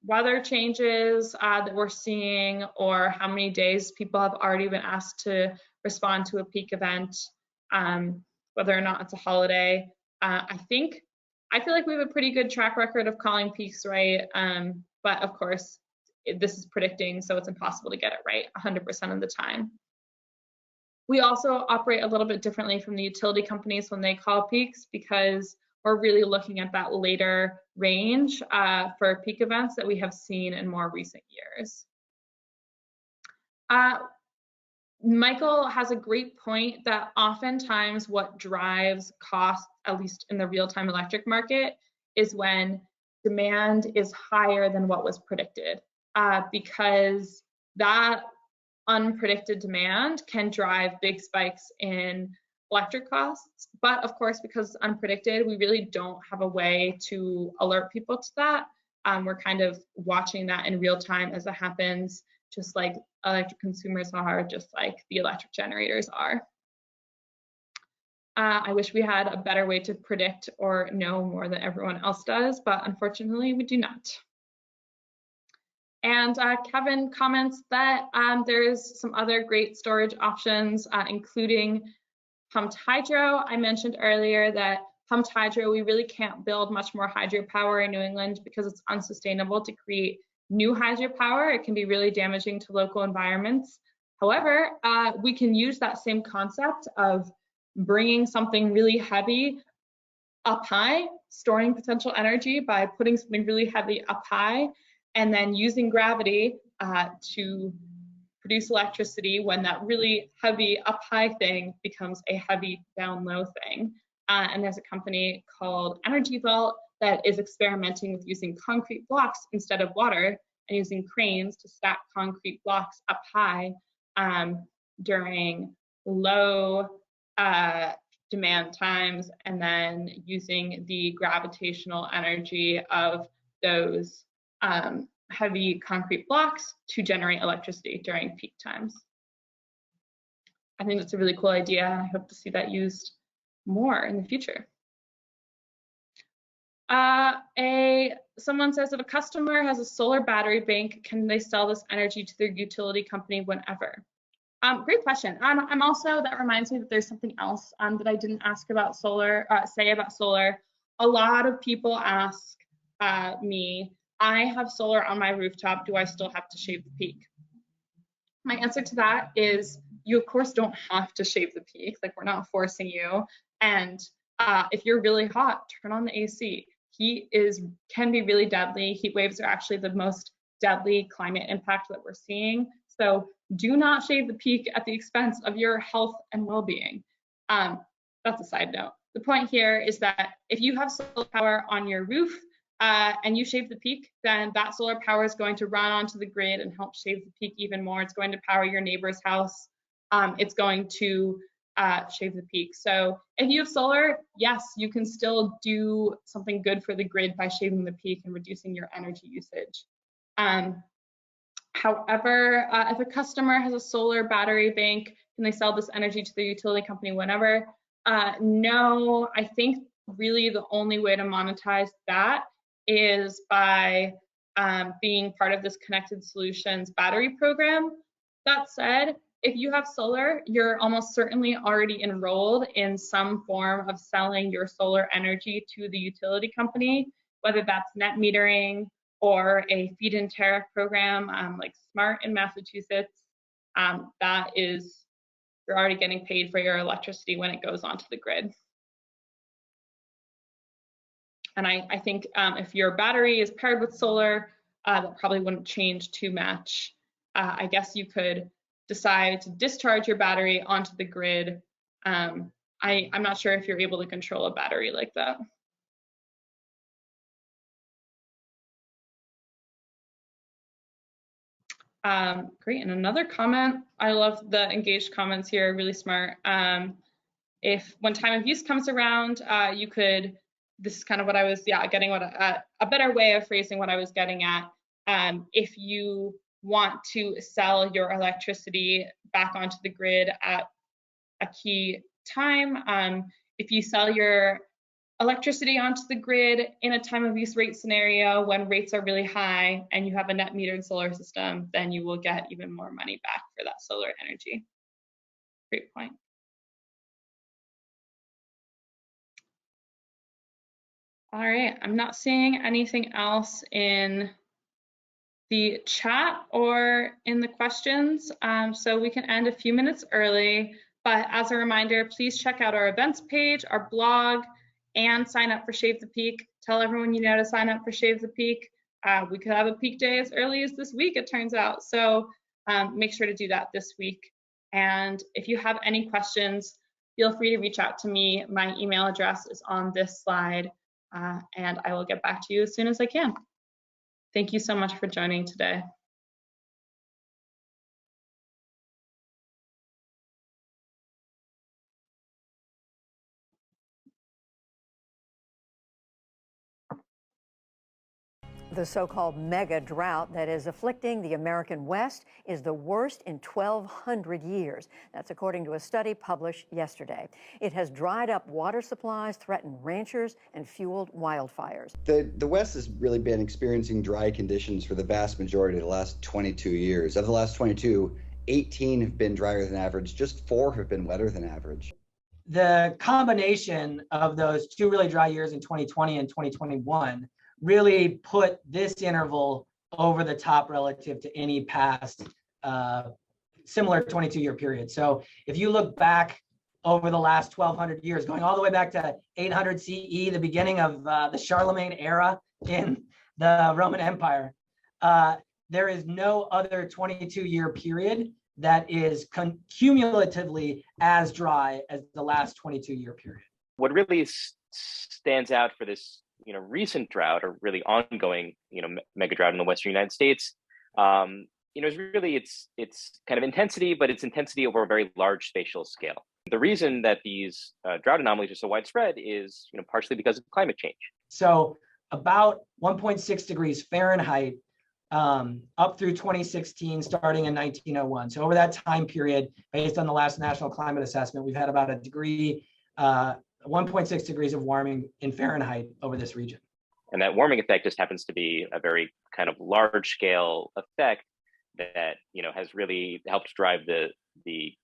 weather changes that we're seeing, or how many days people have already been asked to respond to a peak event, whether or not it's a holiday. I feel like we have a pretty good track record of calling peaks right, but of course, this is predicting, so it's impossible to get it right 100% of the time. We also operate a little bit differently from the utility companies when they call peaks, because we're really looking at that later range for peak events that we have seen in more recent years. Michael has a great point that oftentimes what drives costs, at least in the real-time electric market, is when demand is higher than what was predicted, because that unpredicted demand can drive big spikes in electric costs. But of course, because it's unpredicted, we really don't have a way to alert people to that. We're kind of watching that in real time as it happens, just like electric consumers are, just like the electric generators are. I wish we had a better way to predict or know more than everyone else does, but unfortunately we do not. And Kevin comments that there's some other great storage options, including pumped hydro. I mentioned earlier that pumped hydro, we really can't build much more hydropower in New England because it's unsustainable to create new hydropower. It can be really damaging to local environments. However, we can use that same concept of bringing something really heavy up high, storing potential energy by putting something really heavy up high, and then using gravity to produce electricity when that really heavy up high thing becomes a heavy down low thing. And there's a company called Energy Vault that is experimenting with using concrete blocks instead of water and using cranes to stack concrete blocks up high during low demand times, and then using the gravitational energy of those heavy concrete blocks to generate electricity during peak times. I think that's a really cool idea, and I hope to see that used more in the future. Someone says, if a customer has a solar battery bank, can they sell this energy to their utility company whenever? Great question. I'm also, that reminds me that there's something else that I didn't ask about solar, say about solar. A lot of people ask me, I have solar on my rooftop, do I still have to shave the peak? My answer to that is, you of course don't have to shave the peak, like we're not forcing you. And if you're really hot, turn on the AC. Heat can be really deadly. Heat waves are actually the most deadly climate impact that we're seeing. So do not shave the peak at the expense of your health and well-being. That's a side note. The point here is that if you have solar power on your roof and you shave the peak, then that solar power is going to run onto the grid and help shave the peak even more. It's going to power your neighbor's house. It's going to shave the peak. So if you have solar, yes, you can still do something good for the grid by shaving the peak and reducing your energy usage. However, if a customer has a solar battery bank, can they sell this energy to the utility company whenever? No, I think really the only way to monetize that is by being part of this Connected Solutions battery program. That said, if you have solar, you're almost certainly already enrolled in some form of selling your solar energy to the utility company, whether that's net metering or a feed-in tariff program like SMART in Massachusetts. That is, you're already getting paid for your electricity when it goes onto the grid. And I think if your battery is paired with solar, that probably wouldn't change too much. I guess you could decide to discharge your battery onto the grid. I'm not sure if you're able to control a battery like that. Great, and another comment, I love the engaged comments here, really smart. If when time of use comes around, you could, this is kind of what I was, getting what, a better way of phrasing what I was getting at. If you want to sell your electricity back onto the grid at a key time, if you sell your electricity onto the grid in a time of use rate scenario when rates are really high and you have a net metered solar system, then you will get even more money back for that solar energy. Great point. All right, I'm not seeing anything else in the chat or in the questions, so we can end a few minutes early. But as a reminder, please check out our events page, our blog, and sign up for Shave the Peak. Tell everyone you know to sign up for Shave the Peak. We could have a peak day as early as this week, it turns out. So make sure to do that this week. And if you have any questions, feel free to reach out to me. My email address is on this slide, and I will get back to you as soon as I can. Thank you so much for joining today. The so-called mega drought that is afflicting the American West is the worst in 1,200 years. That's according to a study published yesterday. It has dried up water supplies, threatened ranchers, and fueled wildfires. The West has really been experiencing dry conditions for the vast majority of the last 22 years. Of the last 22, 18 have been drier than average. Just 4 have been wetter than average. The combination of those 2 really dry years in 2020 and 2021 really put this interval over the top relative to any past similar 22-year period. So if you look back over the last 1,200 years, going all the way back to 800 CE, the beginning of the Charlemagne era in the Roman Empire, there is no other 22-year period that is cumulatively as dry as the last 22-year period. What really stands out for this recent drought, or really ongoing, mega drought in the Western United States, is really its kind of intensity, but its intensity over a very large spatial scale. The reason that these drought anomalies are so widespread is, partially because of climate change. So about 1.6 degrees Fahrenheit up through 2016, starting in 1901. So over that time period, based on the last National Climate Assessment, we've had about a degree, 1.6 degrees of warming in Fahrenheit over this region. And that warming effect just happens to be a very kind of large scale effect that, has really helped drive the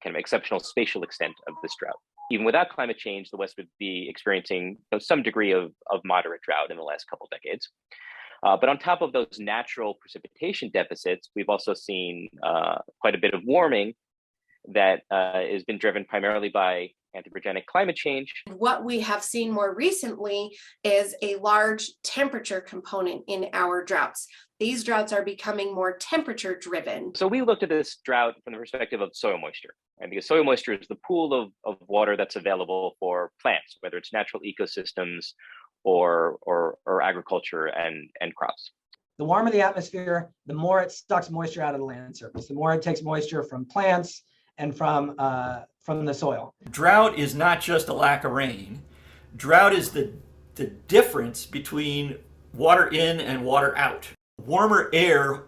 kind of exceptional spatial extent of this drought. Even without climate change, the West would be experiencing some degree of moderate drought in the last couple of decades. But on top of those natural precipitation deficits, we've also seen quite a bit of warming that has been driven primarily by anthropogenic climate change. What we have seen more recently is a large temperature component in our droughts. These droughts are becoming more temperature driven. So we looked at this drought from the perspective of soil moisture, and because soil moisture is the pool of water that's available for plants, whether it's natural ecosystems or agriculture and crops. The warmer the atmosphere, the more it sucks moisture out of the land surface, the more it takes moisture from plants and from the soil. Drought is not just a lack of rain. Drought is the difference between water in and water out. Warmer air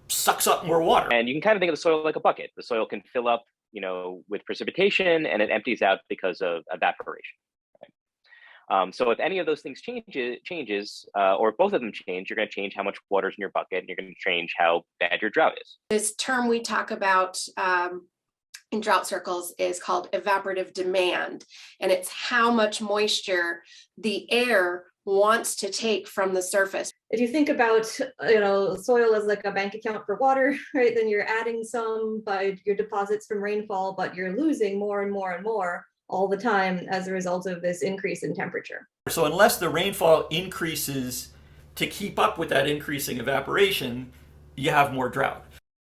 sucks up more water. And you can kind of think of the soil like a bucket. The soil can fill up, with precipitation, and it empties out because of evaporation. Right? So if any of those things changes, or if both of them change, you're going to change how much water's in your bucket, and you're going to change how bad your drought is. This term we talk about in drought circles is called evaporative demand, and it's how much moisture the air wants to take from the surface. If you think about, soil as like a bank account for water, right? Then you're adding some by your deposits from rainfall, but you're losing more and more and more all the time as a result of this increase in temperature. So unless the rainfall increases to keep up with that increasing evaporation, you have more drought.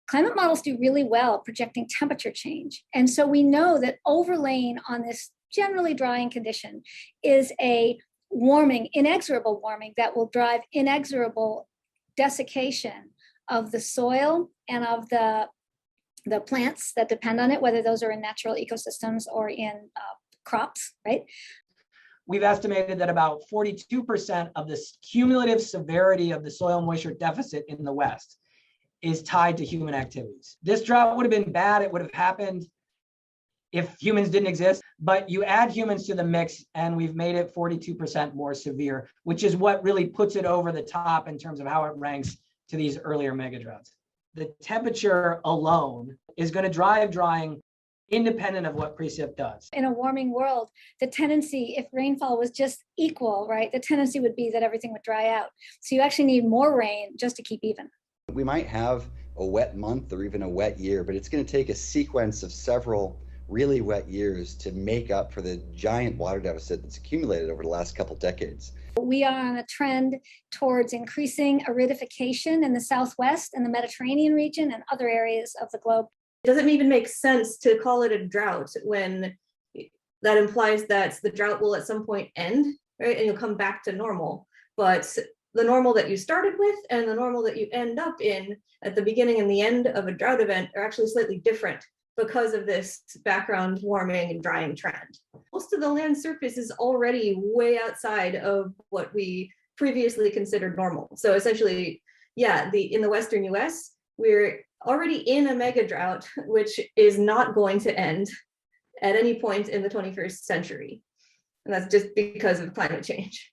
Climate models do really well projecting temperature change. And so we know that overlaying on this generally drying condition is a inexorable warming that will drive inexorable desiccation of the soil and of the plants that depend on it, whether those are in natural ecosystems or in crops, right? We've estimated that about 42% of the cumulative severity of the soil moisture deficit in the West is tied to human activities. This drought would have been bad. It would have happened if humans didn't exist, but you add humans to the mix and we've made it 42% more severe, which is what really puts it over the top in terms of how it ranks to these earlier mega droughts. The temperature alone is going to drive drying independent of what precip does. In a warming world, the tendency, if rainfall was just equal, right, the tendency would be that everything would dry out. So you actually need more rain just to keep even. We might have a wet month or even a wet year, but it's going to take a sequence of several really wet years to make up for the giant water deficit that's accumulated over the last couple decades. We are on a trend towards increasing aridification in the Southwest and the Mediterranean region and other areas of the globe. It doesn't even make sense to call it a drought when that implies that the drought will at some point end, right? And you'll come back to normal. But the normal that you started with and the normal that you end up in at the beginning and the end of a drought event are actually slightly different because of this background warming and drying trend. Most of the land surface is already way outside of what we previously considered normal. So essentially, yeah, in the Western US, we're already in a mega drought, which is not going to end at any point in the 21st century. And that's just because of climate change.